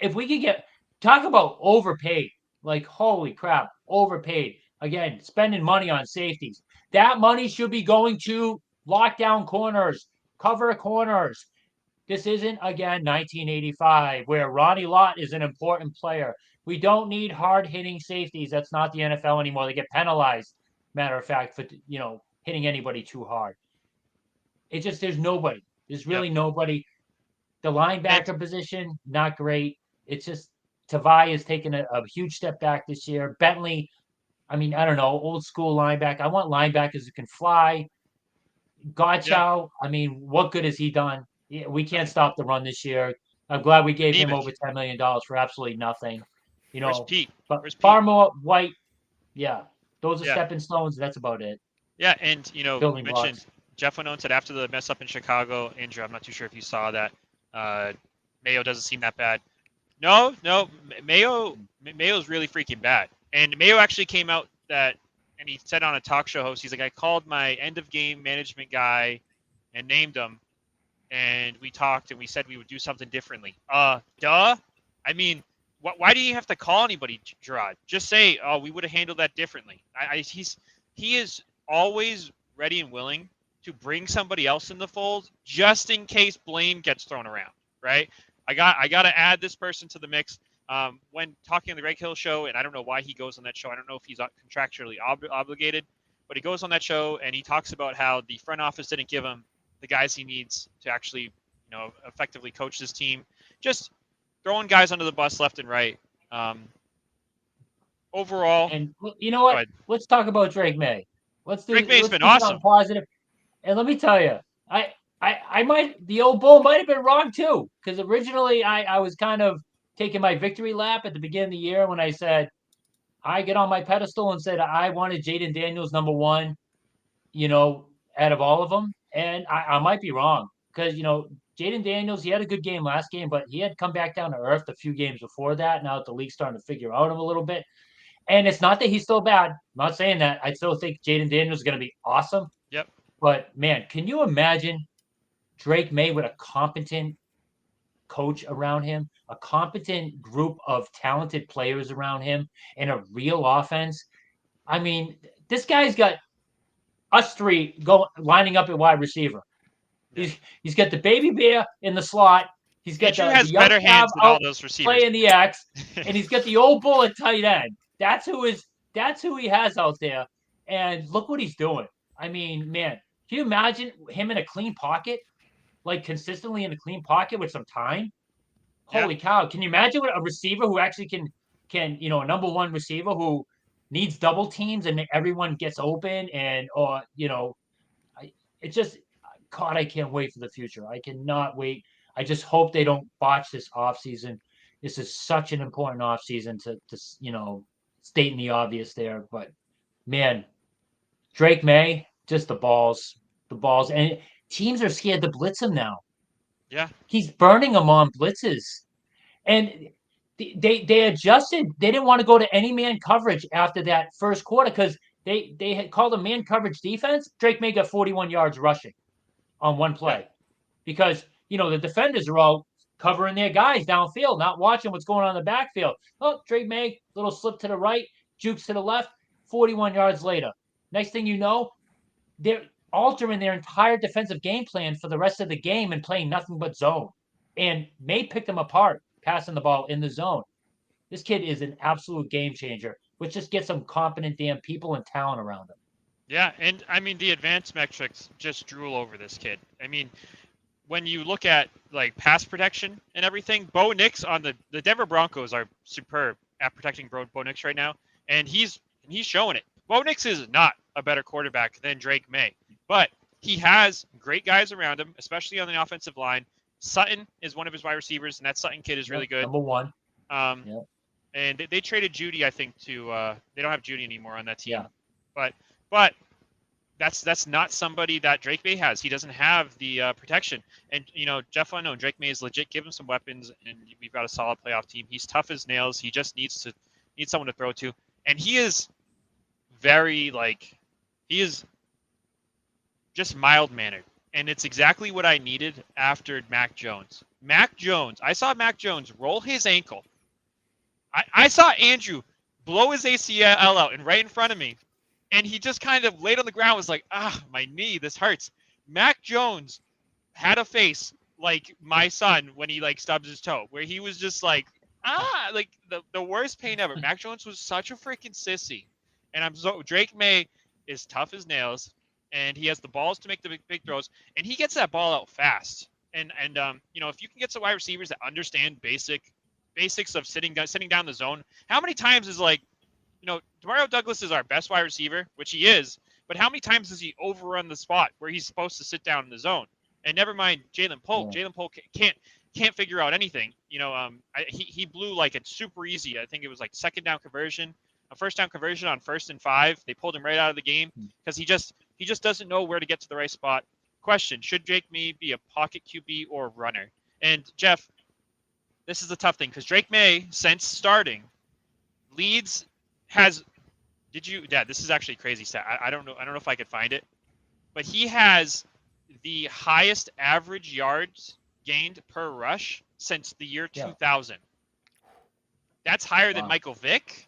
If we can get talk about overpaid, like holy crap, overpaid again. Spending money on safeties. That money should be going to lockdown corners, cover corners. This isn't again 1985 where Ronnie Lott is an important player. We don't need hard hitting safeties. That's not the NFL anymore. They get penalized. Matter of fact, for hitting anybody too hard. It's just there's nobody. There's really nobody. The linebacker position, not great. It's just Tavai has taken a huge step back this year. Bentley, I mean, I don't know, old school linebacker. I want linebackers who can fly. Godchow, I mean, what good has he done? Yeah, we can't stop the run this year. I'm glad we gave him over $10 million for absolutely nothing. Where's Pete? But Where's Pete? Farmer, White, yeah, those are Yeah. stepping stones. That's about it. Yeah, and you Building mentioned blocks. Jeff Winone said after the mess up in Chicago, Andrew, I'm not too sure if you saw that. Mayo doesn't seem that bad. No, Mayo's really freaking bad. And Mayo actually came out and he said on a talk show host, he's like, I called my end of game management guy and named him, and we talked and we said we would do something differently. Duh. I mean, why do you have to call anybody, Gerard? Just say, oh, we would have handled that differently. He is always ready and willing to bring somebody else in the fold just in case blame gets thrown around, right? I got to add this person to the mix. When talking on the Greg Hill show, and I don't know why he goes on that show. I don't know if he's contractually obligated, but he goes on that show and he talks about how the front office didn't give him the guys he needs to actually, effectively coach this team. Just throwing guys under the bus left and right. Overall, and you know what? Let's talk about Drake May. Drake May's been awesome. Positive. And let me tell you, the old bull might have been wrong too, because originally I was kind of taking my victory lap at the beginning of the year when I said I get on my pedestal and said I wanted Jaden Daniels number one, out of all of them, and I might be wrong because Jaden Daniels, he had a good game last game, but he had come back down to earth a few games before that. Now that the league's starting to figure out him a little bit. And it's not that he's still bad. I'm not saying that. I still think Jaden Daniels is going to be awesome. Yep. But, man, can you imagine Drake May with a competent coach around him, a competent group of talented players around him, and a real offense? I mean, this guy's got us three lining up at wide receiver. Yeah. He's got the baby bear in the slot. He's got the young better hands than all those receivers playing the X, and he's got the old bull at tight end. That's who he has out there. And look what he's doing. I mean, man, can you imagine him in a clean pocket, like consistently in a clean pocket with some time? Yeah. Holy cow! Can you imagine what a receiver who actually can a number one receiver who needs double teams and everyone gets open it's just God, I can't wait for the future. I cannot wait. I just hope they don't botch this offseason. This is such an important offseason to stating the obvious there. But, man, Drake May, just the balls. And teams are scared to blitz him now. Yeah. He's burning them on blitzes. And they adjusted. They didn't want to go to any man coverage after that first quarter because they had called a man coverage defense. Drake May got 41 yards rushing on one play because, the defenders are all covering their guys downfield, not watching what's going on in the backfield. Oh, Drake May, little slip to the right, jukes to the left, 41 yards later. Next thing you know, they're altering their entire defensive game plan for the rest of the game and playing nothing but zone. And May picked them apart, passing the ball in the zone. This kid is an absolute game changer, which just gets some competent damn people and talent around him. Yeah, and I mean the advanced metrics just drool over this kid. I mean, when you look at like pass protection and everything, Bo Nix on the Denver Broncos are superb at protecting Bo Nix right now, and he's showing it. Bo Nix is not a better quarterback than Drake May, but he has great guys around him, especially on the offensive line. Sutton is one of his wide receivers, and that Sutton kid is really good. Number one. And they traded Judy, I think, to they don't have Judy anymore on that team. Yeah. But that's not somebody that Drake May has. He doesn't have the protection. And Jeff Unknown, Drake May is legit. Give him some weapons, and we've got a solid playoff team. He's tough as nails. He just needs someone to throw to, and he is very he is just mild mannered, and it's exactly what I needed after Mac Jones. I saw Mac Jones roll his ankle. I saw Andrew blow his ACL out and right in front of me. And he just kind of laid on the ground, was like, my knee, this hurts. Mac Jones had a face like my son when he stubs his toe, where he was just like the worst pain ever. Mac Jones was such a freaking sissy. And Drake May is tough as nails, and he has the balls to make the big throws, and he gets that ball out fast. And if you can get some wide receivers that understand basics of sitting down the zone, how many times is Demario Douglas is our best wide receiver, which he is, but how many times does he overrun the spot where he's supposed to sit down in the zone? And never mind Jalen Polk. Yeah. Jalen Polk can't figure out anything. He blew it's super easy. I think it was second down conversion, a first down conversion on 1st and 5. They pulled him right out of the game because he just doesn't know where to get to the right spot. Question: should Drake May be a pocket QB or runner? And Jeff, this is a tough thing because Drake May, since starting, leads. This is actually a crazy stat. I don't know if I could find it, but he has the highest average yards gained per rush since the year 2000. That's higher than Michael Vick.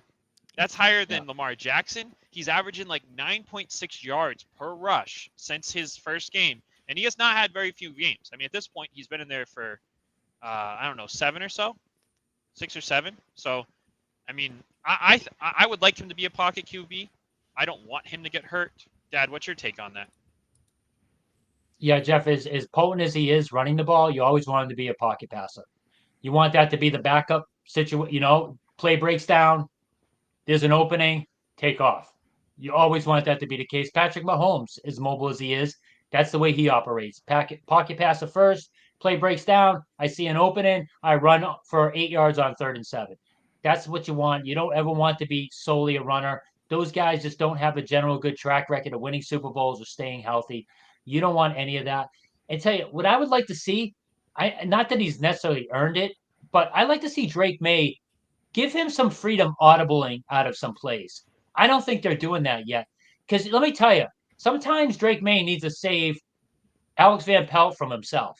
That's higher than Lamar Jackson. He's averaging 9.6 yards per rush since his first game, and he has not had very few games. I mean, at this point, he's been in there for 7 or so, 6 or 7. So, I mean, I would like him to be a pocket QB. I don't want him to get hurt. Dad, what's your take on that? Yeah, Jeff, as potent as he is running the ball, you always want him to be a pocket passer. You want that to be the backup situation. Play breaks down, there's an opening, take off. You always want that to be the case. Patrick Mahomes, as mobile as he is, that's the way he operates. Pocket passer first, play breaks down, I see an opening, I run for 8 yards on 3rd and 7. That's what you want. You don't ever want to be solely a runner. Those guys just don't have a general good track record of winning Super Bowls or staying healthy. You don't want any of that. And tell you what I would like to see, not that he's necessarily earned it, but I like to see Drake May give him some freedom audibling out of some plays. I don't think they're doing that yet. Because let me tell you, sometimes Drake May needs to save Alex Van Pelt from himself.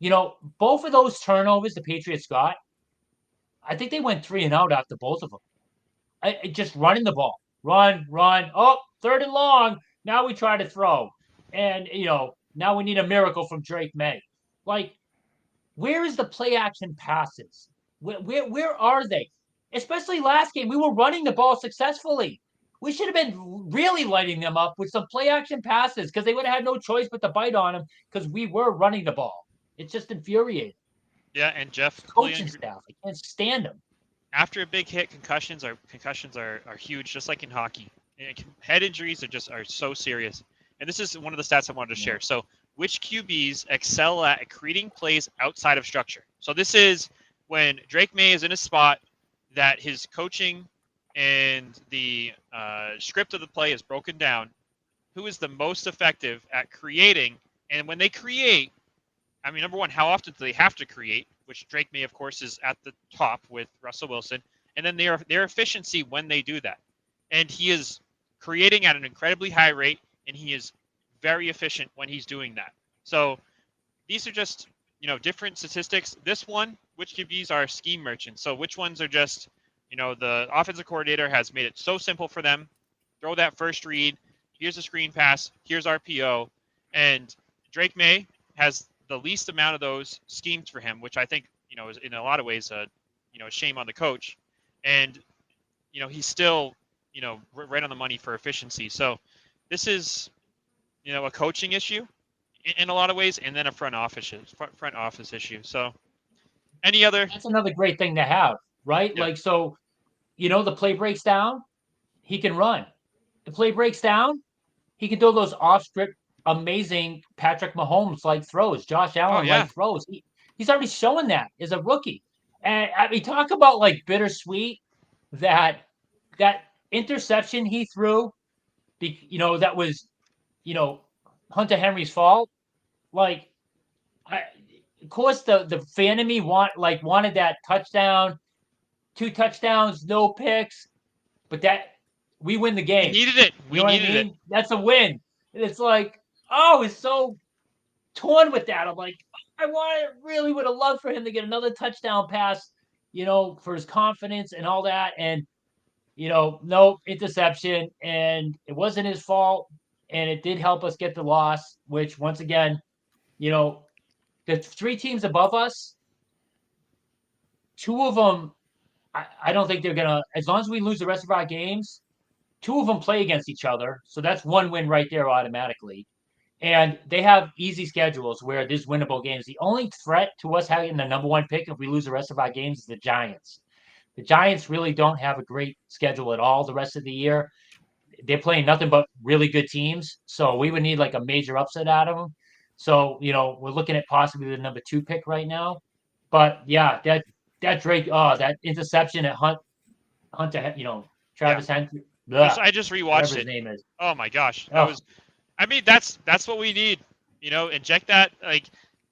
Both of those turnovers the Patriots got, I think they went 3 and out after both of them. Just running the ball. Run. Oh, 3rd and long. Now we try to throw. And, now we need a miracle from Drake May. Where is the play action passes? Where are they? Especially last game, we were running the ball successfully. We should have been really lighting them up with some play action passes because they would have had no choice but to bite on them because we were running the ball. It's just infuriating. Yeah, and Jeff, coaching staff, I can't stand them. After a big hit, concussions are huge, just like in hockey. And head injuries are so serious. And this is one of the stats I wanted to share. So, which QBs excel at creating plays outside of structure? So this is when Drake May is in a spot that his coaching and the script of the play is broken down. Who is the most effective at creating? And when they create, I mean, number one, how often do they have to create? Which Drake May, of course, is at the top with Russell Wilson. And then their efficiency when they do that. And he is creating at an incredibly high rate, and he is very efficient when he's doing that. So these are just, different statistics. This one, which QBs are scheme merchants. So which ones are just, the offensive coordinator has made it so simple for them. Throw that first read. Here's a screen pass. Here's RPO. And Drake May has the least amount of those schemed for him, which I think, is in a lot of ways, a shame on the coach. And, he's still, right on the money for efficiency. So this is, a coaching issue in a lot of ways, and then a front office issue. So any other? That's another great thing to have, right? Yeah. The play breaks down, he can run. The play breaks down, he can throw those off-script, amazing Patrick Mahomes-like throws, Josh Allen-like throws. He's already showing that as a rookie. And I mean, talk about bittersweet, that interception he threw, that was Hunter Henry's fault. Like, of course, the fan of me wanted that touchdown, 2 touchdowns, no picks, but that we win the We game. needed it. You We know what I needed it. mean? That's a win. And it's like, it's so torn with that. I'm like, really would have loved for him to get another touchdown pass, for his confidence and all that. And, no interception. And it wasn't his fault. And it did help us get the loss, which once again, the 3 teams above us, 2 of them, I don't think they're going to, as long as we lose the rest of our games, 2 of them play against each other. So that's 1 win right there automatically. And they have easy schedules where there's winnable games. The only threat to us having the number 1 pick if we lose the rest of our games is the Giants. The Giants really don't have a great schedule at all the rest of the year. They're playing nothing but really good teams. So we would need like a major upset out of them. So, we're looking at possibly the number 2 pick right now. But yeah, that Drake, that interception at Hunter, Travis Henry, I just rewatched whatever his it. name is. Oh my gosh, that was. I mean, that's what we need. Inject that,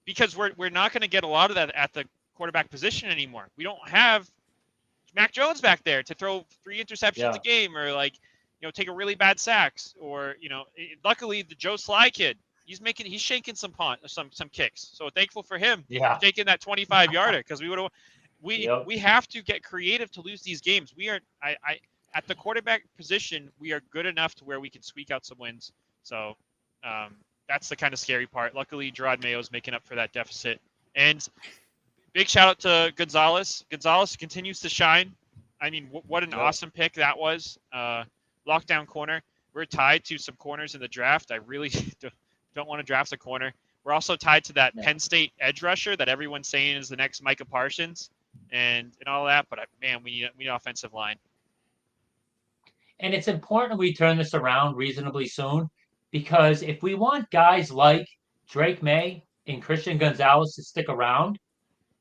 because we're not going to get a lot of that at the quarterback position anymore. We don't have Mac Jones back there to throw 3 interceptions a game, or take a really bad sacks, or luckily the Joe Sly kid, he's shaking some kicks. So thankful for him. Yeah. Taking that 25-yarder, because we have to get creative to lose these games. We are at the quarterback position, we are good enough to where we can squeak out some wins. So that's the kind of scary part. Luckily, Gerard Mayo is making up for that deficit. And big shout out to Gonzalez. Gonzalez continues to shine. I mean, what an awesome pick that was. Lockdown corner. We're tied to some corners in the draft. I really don't want to draft a corner. We're also tied to that Penn State edge rusher that everyone's saying is the next Micah Parsons and all that. But, man, we need offensive line. And it's important we turn this around reasonably soon, because if we want guys like Drake May and Christian Gonzalez to stick around,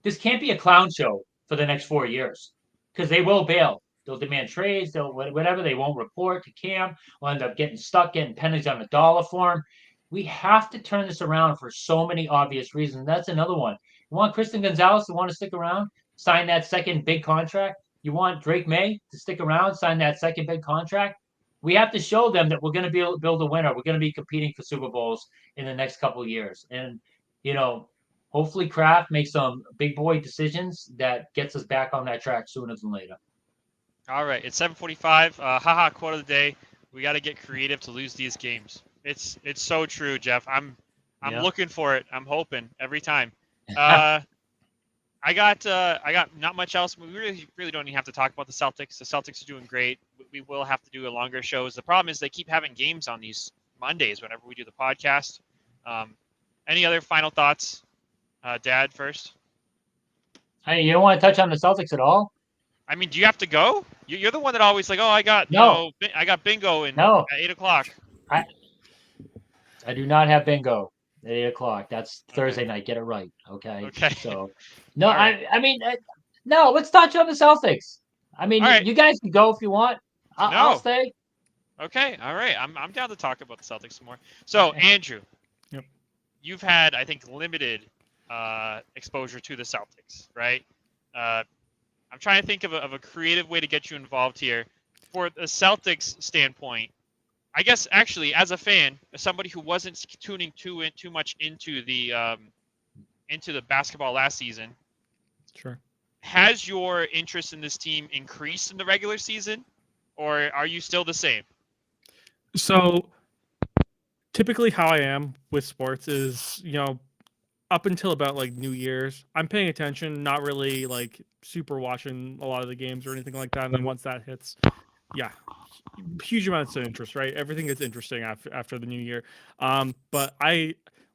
this can't be a clown show for the next 4 years, because they will bail. They'll demand trades. They'll whatever. They won't report to camp. We'll end up getting pennies on the dollar for them. We have to turn this around for so many obvious reasons. That's another one. You want Christian Gonzalez to want to stick around, sign that second big contract. You want Drake May to stick around, sign that second big contract. We have to show them that we're going to be able to build a winner. We're going to be competing for Super Bowls in the next couple of years. And, hopefully Kraft makes some big boy decisions that gets us back on that track sooner than later. All right, it's 7:45. Haha, quote of the day: we got to get creative to lose these games. It's so true, Jeff. I'm looking for it. I'm hoping every time. I got not much else. We really don't even have to talk about the Celtics. The Celtics are doing great. We will have to do a longer shows. The problem is they keep having games on these Mondays whenever we do the podcast. Any other final thoughts, Dad? First. Hey, you don't want to touch on the Celtics at all? I mean, do you have to go? You're the one that always like, I got I got bingo at 8:00. I do not have bingo at 8:00. That's Thursday night. Get it right, okay? Okay. So, no, right. I mean, no. Let's touch on the Celtics. I mean, you guys can go if you want. I'll stay. Okay. All right. I'm down to talk about the Celtics some more. So, Andrew, you've had, I think, limited exposure to the Celtics, right? I'm trying to think of a creative way to get you involved here. For the Celtics standpoint, I guess actually as a fan, as somebody who wasn't tuning too much into the basketball last season, sure. Has your interest in this team increased in the regular season, or are you still the same? So typically how I am with sports is, up until about like New Year's, I'm paying attention, not really like super watching a lot of the games or anything like that. And then once that hits, huge amounts of interest, right? Everything gets interesting after the new year. But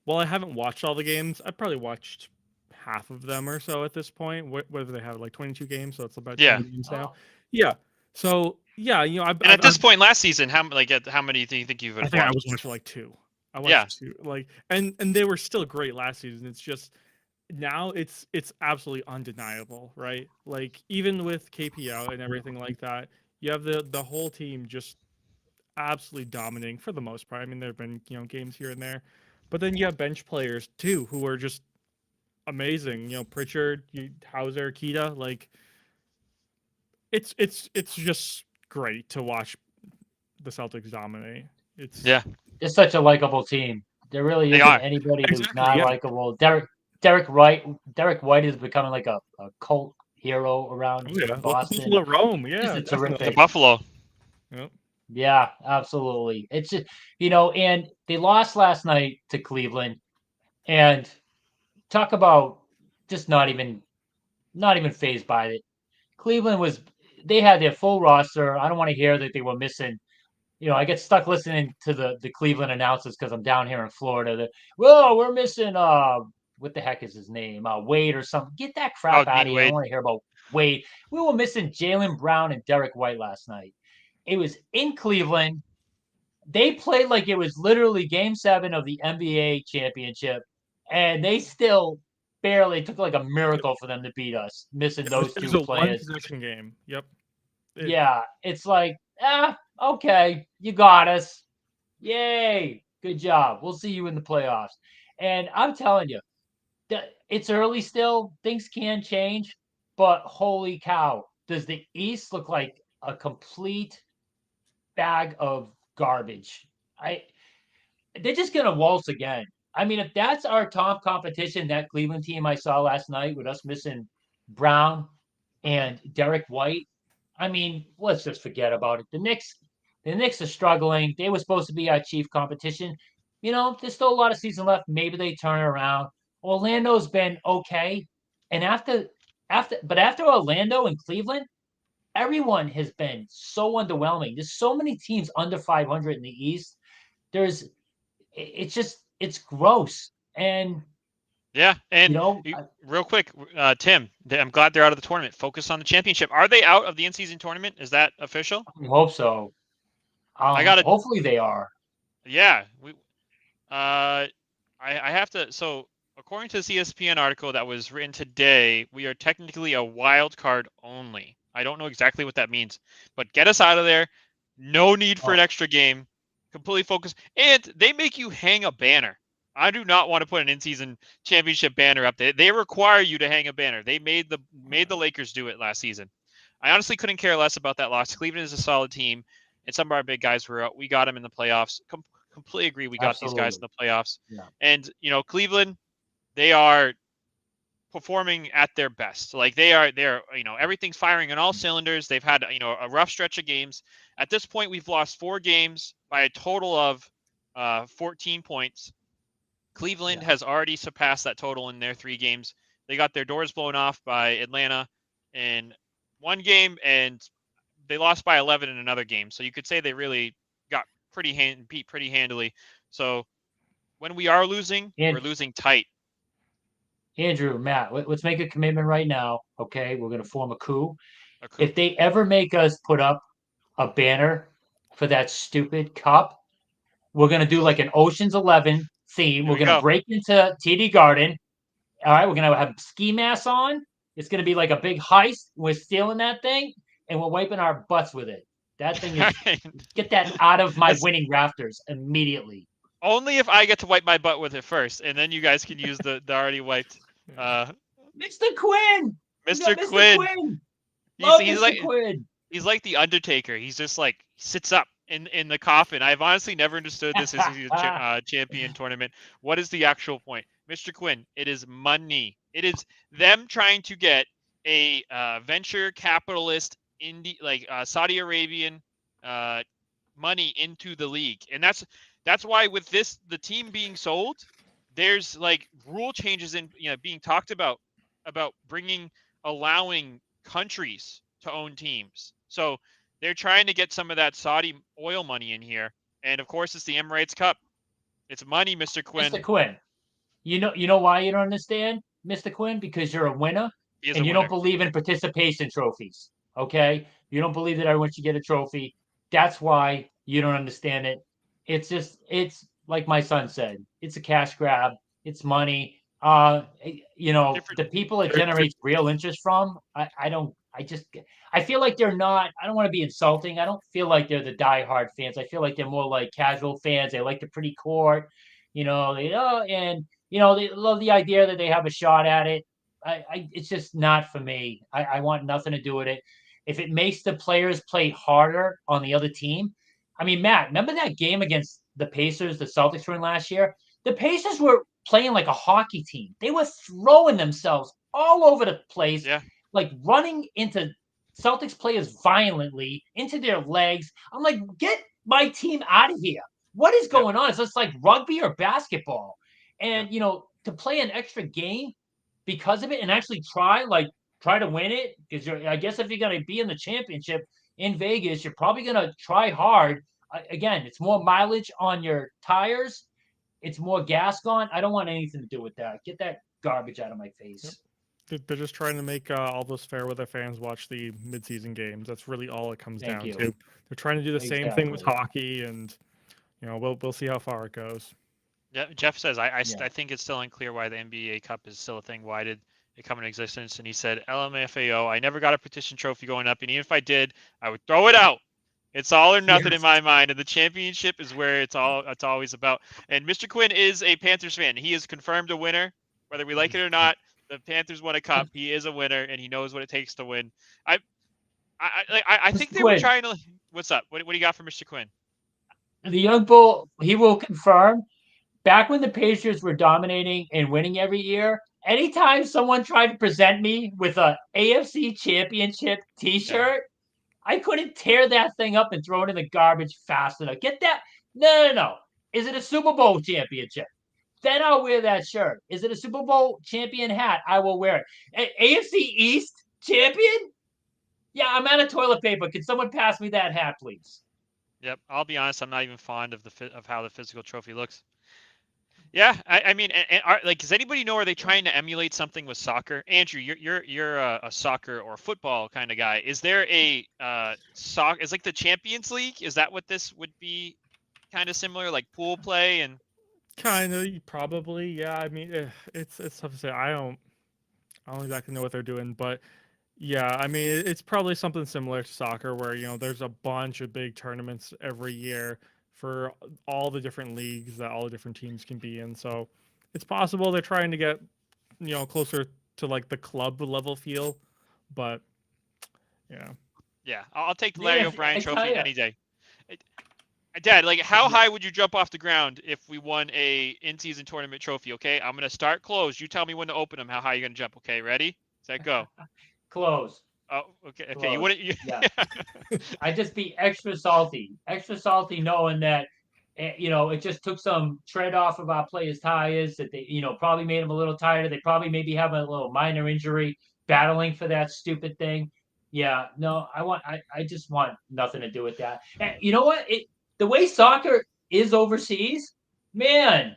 while I haven't watched all the games, I've probably watched half of them or so at this point. Whether they have like 22 games, so it's about 20 games now. Yeah. So at this point last season, how many do you think you've? I think I was watching like 2. I watched 2, and they were still great last season. It's just now it's absolutely undeniable, right? Like even with KP out and everything like that, you have the whole team just absolutely dominating for the most part. I mean, there have been games here and there, but then you have bench players too who are just amazing. Pritchard, Hauser, Kita. Like it's just great to watch the Celtics dominate. It's Yeah, It's such a likable team. There really they isn't are. anybody who's exactly, not yeah. likable. Derek White is becoming like a cult hero around Oh yeah, Boston. people at Rome. Just Yeah, a definitely. The terrific. Buffalo. Yep. Yeah, absolutely. It's just, and they lost last night to Cleveland, and talk about just not even phased by it. Cleveland they had their full roster. I don't want to hear that they were missing. I get stuck listening to the Cleveland announcers because I'm down here in Florida. Whoa, we're missing what the heck is his name? Wade or something. Get that Oh, crap out of Dean here. I don't Wade. want to hear about Wade. We were missing Jalen Brown and Derek White last night. It was in Cleveland. They played like it was literally Game 7 of the NBA championship, and they still barely took like a miracle for them to beat us, missing those It was two a one players. possession game. Yep. Yeah, it's like, okay, you got us. Yay, good job. We'll see you in the playoffs. And I'm telling you, it's early still. Things can change, but holy cow, does the East look like a complete bag of garbage? I They're just gonna waltz again. I mean, if that's our top competition, that Cleveland team I saw last night with us missing Brown and Derek White, I mean, let's just forget about it. The Knicks are struggling. They were supposed to be our chief competition. There's still a lot of season left. Maybe they turn around. Orlando's been okay, and after Orlando and Cleveland, everyone has been so underwhelming. There's so many teams under 500 in the East. There's it's gross. And Yeah, you and know, real quick, Tim, I'm glad they're out of the tournament. Focus on the championship. Are they out of the in-season tournament? Is that official? I hope so. I got to. Hopefully they are. Yeah, I have to. So according to this ESPN article that was written today, we are technically a wild card only. I don't know exactly what that means, but get us out of there. No need for an Oh, extra game. Completely focused, and they make you hang a banner. I do not want to put an in-season championship banner up there. They require you to hang a banner. They made the Lakers do it last season. I honestly couldn't care less about that loss. Cleveland is a solid team, and some of our big guys were out. We got them in the playoffs. Completely agree. We got these guys in absolutely. the playoffs. Yeah. And Cleveland, they are performing at their best. Like they're everything's firing on all cylinders. They've had a rough stretch of games. At this point, we've lost 4 games by a total of 14 points. Cleveland Yeah. has already surpassed that total in their 3 games. They got their doors blown off by Atlanta in one game, and they lost by 11 in another game. So you could say they really got beat pretty handily. So when we are losing, we're And losing tight. Andrew, Matt, let's make a commitment right now. Okay, we're going to form a coup. A coup. If they ever make us put up a banner for that stupid cup, we're going to do like an Ocean's 11 theme. There We're we going to go. break into TD Garden. All right, we're going to have ski masks on. It's going to be like a big heist. We're stealing that thing, and we're wiping our butts with it. That thing is get that out of my That's winning rafters immediately. only if I get to wipe my butt with it first, and then you guys can use the already wiped. Mr. Quinn, we Mr. got Mr. Quinn. Quinn. He's Love he's Mr. like Quinn. he's like the Undertaker. He's just like sits up in the coffin. I've honestly never understood this as a champion tournament. What is the actual point, Mr. Quinn? It is money. It is them trying to get a venture capitalist Saudi Arabian money into the league, and that's why with the team being sold, there's like rule changes in being talked about allowing countries to own teams. So they're trying to get some of that Saudi oil money in here, and of course it's the Emirates Cup. It's money, Mr. Quinn. Mr. Quinn. You know why you don't understand, Mr. Quinn? Because you're a winner He is a and you winner. don't believe in participation trophies. Okay? You don't believe that everyone should get a trophy. That's why you don't understand it. It's like my son said, it's a cash grab, it's money. Different. The people it There's generates real interest from, I don't I feel like they're not. I don't want to be insulting. I don't feel like they're the diehard fans. I feel like they're more like casual fans. They like the pretty court, and they love the idea that they have a shot at it. It's just not for me. I want nothing to do with it. If it makes the players play harder on the other team, I mean, Matt, remember that game against the Pacers, the Celtics were in last year? The Pacers were playing like a hockey team. They were throwing themselves all over the place, Yeah. like running into Celtics players violently into their legs. I'm like, get my team out of here. What is going on? It's just like rugby or basketball. And, to play an extra game because of it and actually try to win it, because I guess if you're going to be in the championship in Vegas, you're probably going to try hard. Again, it's more mileage on your tires. It's more gas gone. I don't want anything to do with that. Get that garbage out of my face. Yep. They're just trying to make all this fair with their fans watch the midseason games. That's really all it comes down to. They're trying to do the same thing with hockey, and we'll see how far it goes. Yeah, Jeff says I think it's still unclear why the NBA Cup is still a thing. Why did it come into existence? And he said, LMFAO, I never got a petition trophy going up, and even if I did, I would throw it out. It's all or nothing in my mind, and the championship is where it's always about. And Mr. Quinn is a Panthers fan. He is confirmed a winner, whether we like it or not. The Panthers won a cup. He is a winner, and he knows what it takes to win. I think they were trying to. What's up? What do you got for Mr. Quinn? The young bull, he will confirm. Back when the Patriots were dominating and winning every year, anytime someone tried to present me with a AFC Championship T-shirt, I couldn't tear that thing up and throw it in the garbage fast enough. Get that? No. Is it a Super Bowl championship? Then I'll wear that shirt. Is it a Super Bowl champion hat? I will wear it. AFC East champion? Yeah, I'm out of toilet paper. Can someone pass me that hat, please? Yep. I'll be honest. I'm not even fond of how the physical trophy looks. Yeah, I mean, does anybody know? Are they trying to emulate something with soccer? Andrew, you're a soccer or football kind of guy. Is there a soccer? Is like the Champions League? Is that what this would be? Kind of similar, like pool play and. Kind of, probably, yeah. I mean, it's tough to say. I don't exactly know what they're doing, but yeah, I mean, it's probably something similar to soccer, where there's a bunch of big tournaments every year for all the different leagues that all the different teams can be in. So it's possible they're trying to get closer to like the club level feel, but yeah, I'll take the Larry O'Brien trophy any day. Dad, how high would you jump off the ground if we won a in-season tournament trophy? Okay, I'm gonna start close. You tell me when to open them. How high you gonna jump? Okay, ready? Set, go. Close. Oh, okay. Close. You wouldn't. Yeah. I'd just be extra salty, knowing that it just took some tread off of our players' tires. That they probably made them a little tired. They probably maybe have a little minor injury, battling for that stupid thing. Yeah, no, I just want nothing to do with that. And you know what? The way soccer is overseas, man,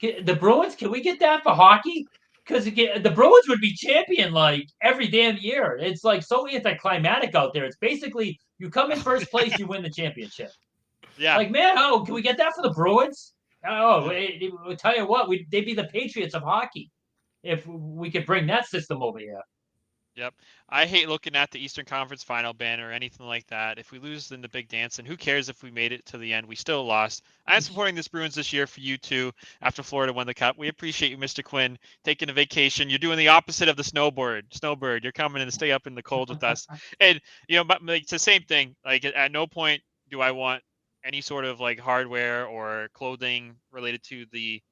the Bruins, can we get that for hockey? Because the Bruins would be champion like every damn year. It's like so anticlimactic out there. It's basically you come in first place, you win the championship. Yeah. Like, man, can we get that for the Bruins? We'll tell you what, they'd be the Patriots of hockey if we could bring that system over here. Yep. I hate looking at the Eastern Conference final banner or anything like that. If we lose in the big dance, and who cares if we made it to the end? We still lost. I'm supporting this Bruins this year for you too after Florida won the cup. We appreciate you, Mr. Quinn, taking a vacation. You're doing the opposite of the snowbird. You're coming in to stay up in the cold with us. And, but it's the same thing. Like, at no point do I want any sort of like hardware or clothing related to the,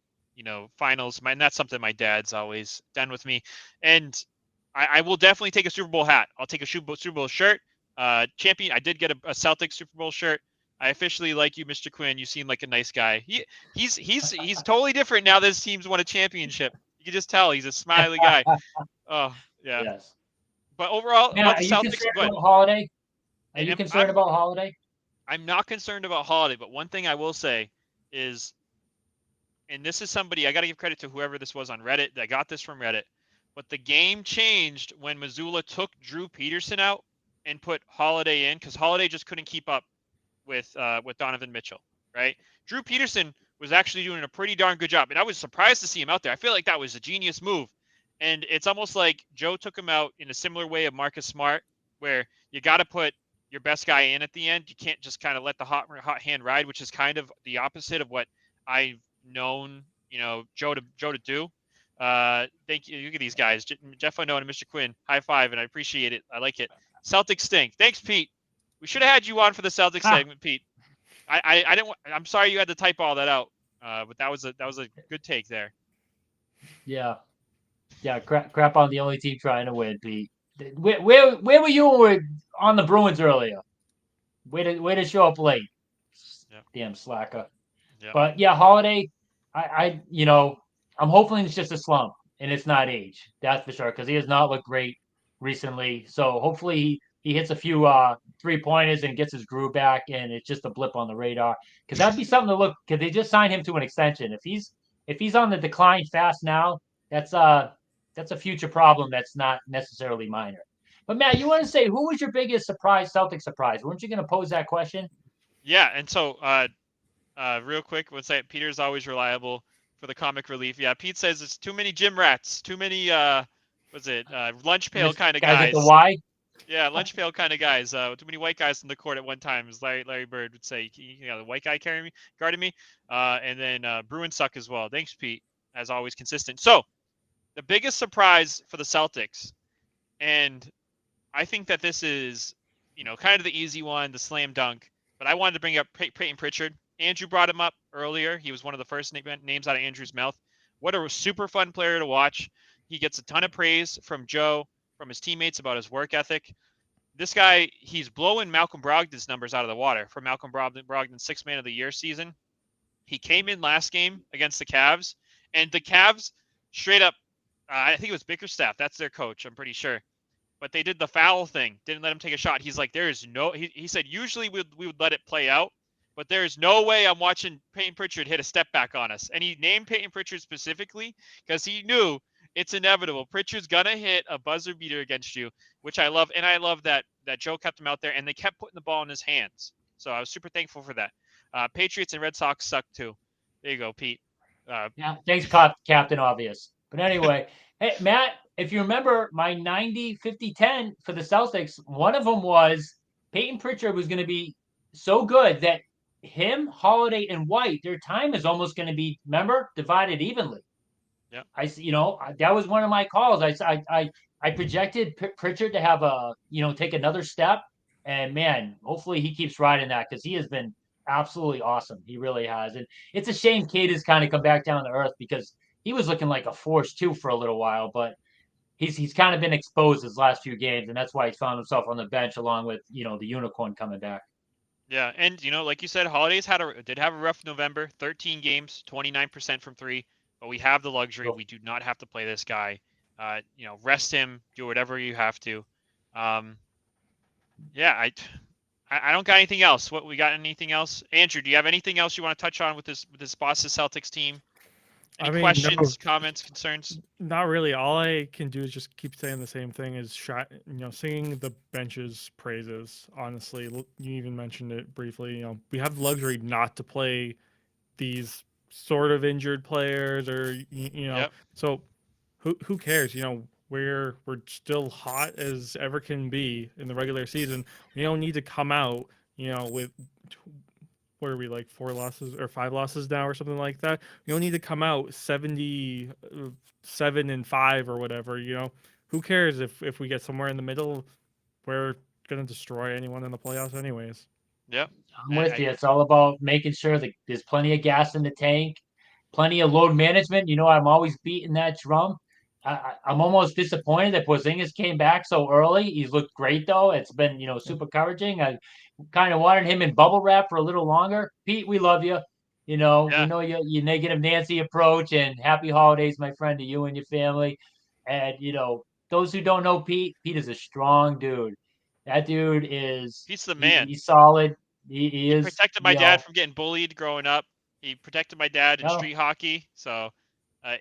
finals. And that's something my dad's always done with me. And I will definitely take a Super Bowl hat. I'll take a Super Bowl shirt. Champion. I did get a Celtics Super Bowl shirt. I officially like you, Mr. Quinn. You seem like a nice guy. He's totally different now that his team's won a championship. You can just tell he's a smiley guy. Oh yeah. Yes. But overall, now, about the are you Celtics, concerned about Holiday? Are you concerned about Holiday? I'm not concerned about Holiday, but one thing I will say is, and this is somebody I got to give credit to whoever this was on Reddit. I got this from Reddit. But the game changed when Missoula took Drew Peterson out and put Holiday in, because Holiday just couldn't keep up with Donovan Mitchell, right? Drew Peterson was actually doing a pretty darn good job, and I was surprised to see him out there. I feel like that was a genius move, and it's almost like Joe took him out in a similar way of Marcus Smart where you got to put your best guy in at the end. You can't just kind of let the hot hand ride, which is kind of the opposite of what I've known, Joe to do. Thank you. Look at these guys, Jeff Unknown and Mr. Quinn. High five, and I appreciate it. I like it. Celtics stink. Thanks, Pete. We should have had you on for the Celtics segment, Pete. I didn't. I'm sorry you had to type all that out, but that was a good take there. Yeah. Crap on the only team trying to win, Pete. Where were you when we were on the Bruins earlier? Way to show up late. Yep. Damn slacker. Yep. But yeah, Holiday, I'm hoping it's just a slump and it's not age. That's for sure, because he has not looked great recently. So hopefully he hits a few 3-pointers and gets his groove back, and it's just a blip on the radar. Because that'd be something to look. Because they just signed him to an extension. If he's on the decline fast now, that's a future problem that's not necessarily minor. But Matt, you want to say who was your biggest Celtic surprise? Weren't you going to pose that question? Yeah, and so real quick, let's say Peter's always reliable for the comic relief. Yeah, Pete says it's too many gym rats, too many lunch pail kind of guys. At the Y? Yeah, lunch pail kind of guys. Too many white guys on the court at one time, as Larry Bird would say. The white guy guarding me. And then Bruins suck as well. Thanks, Pete. As always, consistent. So the biggest surprise for the Celtics, and I think that this is, kind of the easy one, the slam dunk. But I wanted to bring up Peyton Pritchard. Andrew brought him up earlier. He was one of the first names out of Andrew's mouth. What a super fun player to watch. He gets a ton of praise from Joe, from his teammates about his work ethic. This guy, he's blowing Malcolm Brogdon's numbers out of the water for Malcolm Brogdon's 6th Man of the Year season. He came in last game against the Cavs, and the Cavs straight up, I think it was Bickerstaff. That's their coach, I'm pretty sure. But they did the foul thing, didn't let him take a shot. He's like, he said, usually we would let it play out, but there's no way I'm watching Peyton Pritchard hit a step back on us. And he named Peyton Pritchard specifically because he knew it's inevitable. Pritchard's going to hit a buzzer beater against you, which I love. And I love that Joe kept him out there, and they kept putting the ball in his hands. So I was super thankful for that. Patriots and Red Sox suck too. There you go, Pete. Yeah, thanks, Captain Obvious. But anyway, hey, Matt, if you remember my 90-50-10 for the Celtics, one of them was Peyton Pritchard was going to be so good that him, Holiday, and White, their time is almost going to be, remember, divided evenly. Yeah. That was one of my calls. I projected Pritchard to have take another step, and man, hopefully he keeps riding that because he has been absolutely awesome. He really has, and it's a shame Cade has kind of come back down to earth because he was looking like a force too for a little while, but he's kind of been exposed his last few games, and that's why he's found himself on the bench along with the unicorn coming back. Yeah, and like you said, Holidays did have a rough November. 13 games, 29% from 3. But we have the luxury. We do not have to play this guy. Rest him. Do whatever you have to. Yeah, I don't got anything else. What we got? Anything else? Andrew, do you have anything else you want to touch on with this Boston Celtics team? Any questions, comments, concerns? Not really. All I can do is just keep saying the same thing: is singing the bench's praises. Honestly, you even mentioned it briefly. We have the luxury not to play these sort of injured players, or Yep. So who cares? We're still hot as ever can be in the regular season. We don't need to come out, with what are we, like 4 losses or 5 losses now or something like that. We don't need to come out 77-5 or whatever. Who cares if we get somewhere in the middle? We're gonna destroy anyone in the playoffs anyways. Yep. I'm with you. It's all about making sure that there's plenty of gas in the tank, plenty of load management. I'm always beating that drum. I'm almost disappointed that Porzingis came back so early. He's looked great, though. It's been, super encouraging. I kind of wanted him in bubble wrap for a little longer. Pete, we love you. We know your negative Nancy approach, and happy holidays, my friend, to you and your family. And, those who don't know Pete is a strong dude. That dude is... He's the man. He's solid. He is. Protected my dad from getting bullied growing up. He protected my dad in street hockey. So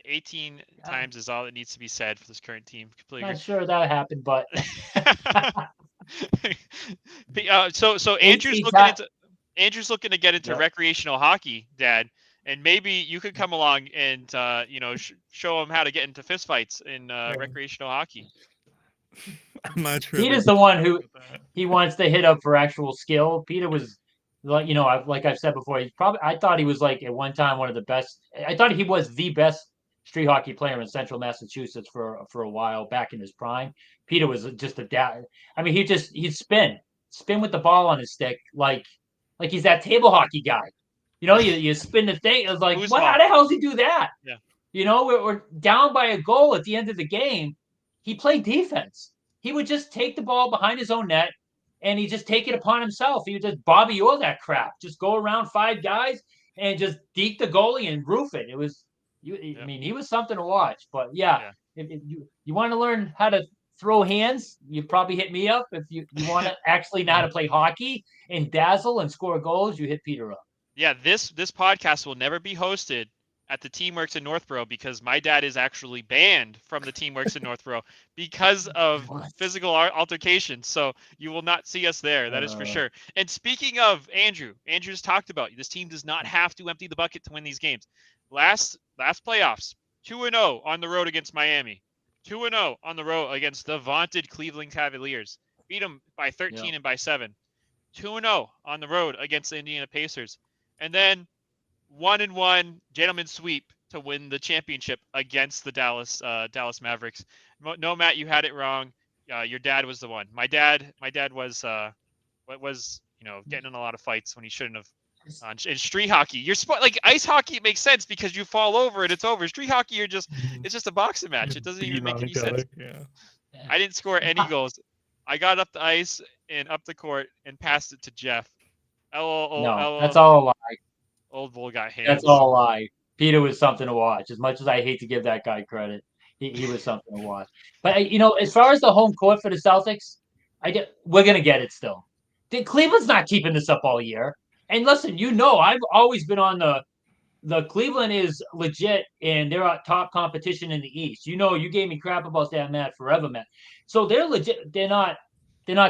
18 times is all that needs to be said for this current team. Completely Not sure that happened, but so Andrew's looking to get into recreational hockey, Dad, and maybe you could come along and show him how to get into fistfights in recreational hockey. I'm not sure. Peter's the one who he wants to hit up for actual skill. Peter was like, like I've said before, I thought he was like at one time one of the best. I thought he was the best street hockey player in Central Massachusetts for a while back in his prime. Peter was just I mean, he'd spin with the ball on his stick like he's that table hockey guy. You spin the thing. It was like, what? How the hell does he do that? Yeah. We're down by a goal at the end of the game. He played defense. He would just take the ball behind his own net and he just take it upon himself. He would just Bobby Orr that crap. Just go around 5 guys and just deke the goalie and roof it. It was, I mean, he was something to watch. But yeah. If you want to learn how to throw hands, you probably hit me up. If you want to actually know how to play hockey and dazzle and score goals, you hit Peter up. Yeah, this podcast will never be hosted at the Teamworks in Northborough because my dad is actually banned from the Teamworks in Northborough because of physical altercations. So you will not see us there. That is for sure. And speaking of Andrew's talked about this team does not have to empty the bucket to win these games. Last playoffs, 2-0 on the road against Miami, 2-0 on the road against the vaunted Cleveland Cavaliers. Beat them by 13 and by 7. 2-0 on the road against the Indiana Pacers. And then 1-1 gentleman sweep to win the championship against the Dallas Mavericks. No, Matt, you had it wrong. Your dad was the one. My dad was getting in a lot of fights when he shouldn't have. In street hockey, you're like ice hockey. It makes sense because you fall over and it's over. Street hockey, it's just a boxing match. It doesn't even make any sense. Yeah. I didn't score any goals. I got up the ice and up the court and passed it to Jeff. That's all a lie. Old bull got hands. That's all a lie. Peter was something to watch. As much as I hate to give that guy credit, he was something to watch. But as far as the home court for the Celtics, we're gonna get it still. Cleveland's not keeping this up all year. And listen, I've always been on the Cleveland is legit, and they're our top competition in the East. You gave me crap about that, Matt, forever, Matt. So they're legit. They're not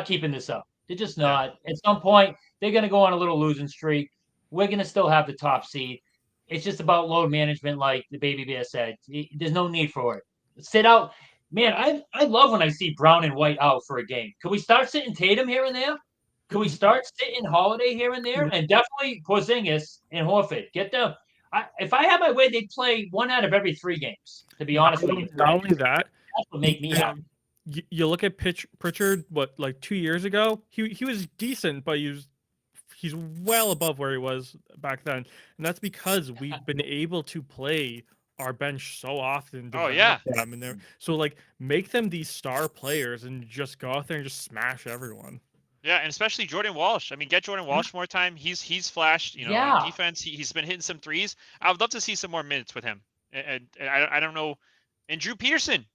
keeping this up. They're just not. At some point, they're gonna go on a little losing streak. We're going to still have the top seed. It's just about load management, like the Baby Bear said. There's no need for it. Sit out. Man, I love when I see Brown and White out for a game. Can we start sitting Tatum here and there? Can we start sitting Holiday here and there? And definitely Porzingis and Horford. Get them. If I had my way, they'd play 1 out of every 3 games, to be honest with you. Not only that, that's what make me happy. You look at Pritchard, like 2 years ago? He was decent, but he's well above where he was back then, and that's because we've been able to play our bench so often. So make them these star players and just go out there and just smash everyone. Yeah, and especially Jordan Walsh. I mean, get Jordan Walsh more time. He's flashed, on defense. He's been hitting some threes. I would love to see some more minutes with him. And I don't know. And Drew Peterson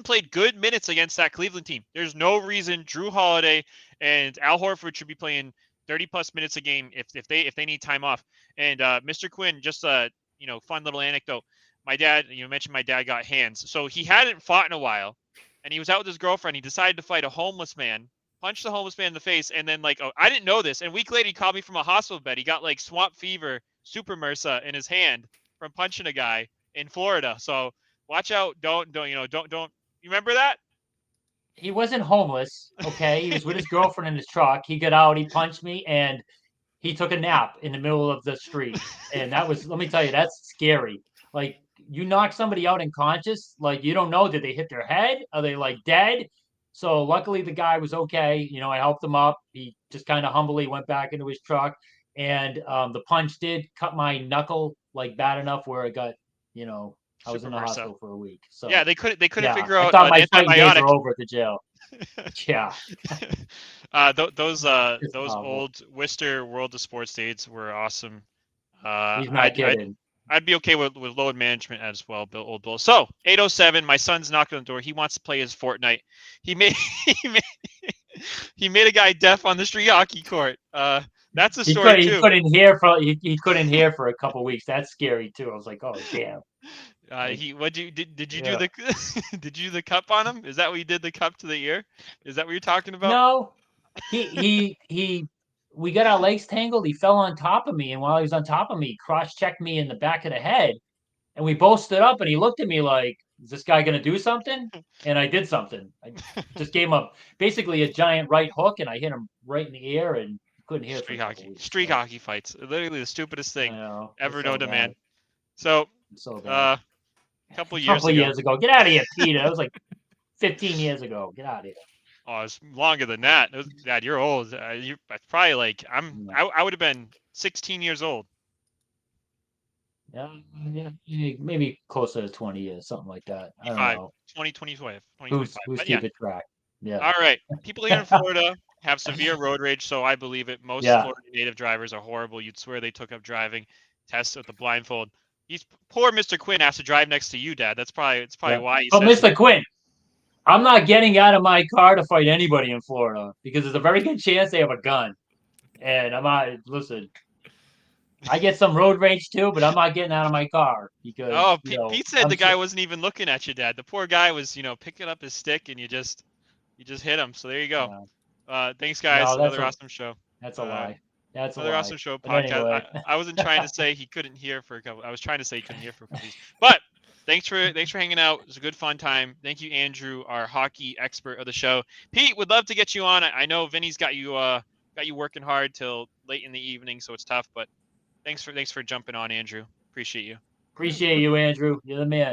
played good minutes against that Cleveland team. There's no reason Drew Holiday and Al Horford should be playing 30+ minutes a game if they need time off. And Mr. Quinn, just fun little anecdote. My dad, you mentioned my dad got hands. So he hadn't fought in a while, and he was out with his girlfriend. He decided to fight a homeless man, punched the homeless man in the face, and then I didn't know this. And a week later, he called me from a hospital bed. He got swamp fever, super MRSA in his hand from punching a guy in Florida. So watch out. Don't. You remember that? He wasn't homeless, okay? He was with his girlfriend in his truck. He got out, he punched me, and he took a nap in the middle of the street. And that was, let me tell you, that's scary. Like, you knock somebody out unconscious, you don't know, did they hit their head? Are they, dead? So, luckily, the guy was okay. I helped him up. He just kind of humbly went back into his truck. And the punch did cut my knuckle, bad enough where it got, I was in the hospital for a week. So yeah, they couldn't figure out I thought my antibiotic. days were over at the jail. Yeah. Those old Worcester World of Sports days were awesome. He's not kidding. I'd be okay with load management as well, Old Bill. So 8:07, my son's knocking on the door. He wants to play his Fortnite. He made a guy deaf on the street hockey court. That's a story too. He couldn't hear for a couple weeks. That's scary too. I was like, oh damn. Did you do the cup on him? Is that what you did, the cup to the ear? Is that what you're talking about? No. We got our legs tangled. He fell on top of me, and while he was on top of me, he cross-checked me in the back of the head, and we both stood up, and he looked at me like, is this guy going to do something? And I did something. I just gave him basically a giant right hook, and I hit him right in the air, and couldn't hear for a couple weeks. Street hockey fights. Literally the stupidest thing ever known to man. Bad. So, So bad. a couple years ago. Get out of here, Peter. That was like 15 years ago. Get out of here. Oh, it's longer than that. Dad, you're old. You're probably like I would have been 16 years old. Yeah, maybe closer to 20 years, something like that. I don't know. 2025. Who's keeping track? Yeah. All right. People here in Florida have severe road rage, so I believe it. Most Florida native drivers are horrible. You'd swear they took up driving tests with the blindfold. Poor Mr. Quinn has to drive next to you, Dad. It's probably why he. But Mr. Quinn, I'm not getting out of my car to fight anybody in Florida because there's a very good chance they have a gun. And listen, I get some road rage too, but I'm not getting out of my car because. Pete said the guy wasn't even looking at you, Dad. The poor guy was, picking up his stick, and you just hit him. So there you go. Thanks, guys. Another awesome show. That's a lie. That's another a lie. awesome show But podcast. anyway. I wasn't trying to say he couldn't hear for a couple. I was trying to say he couldn't hear for a couple weeks. But thanks for hanging out. It was a good fun time. Thank you, Andrew, our hockey expert of the show. Pete, would love to get you on. I know Vinny's got you working hard till late in the evening, so it's tough. But thanks for jumping on, Andrew. Appreciate you. Appreciate you, Andrew. You're the man.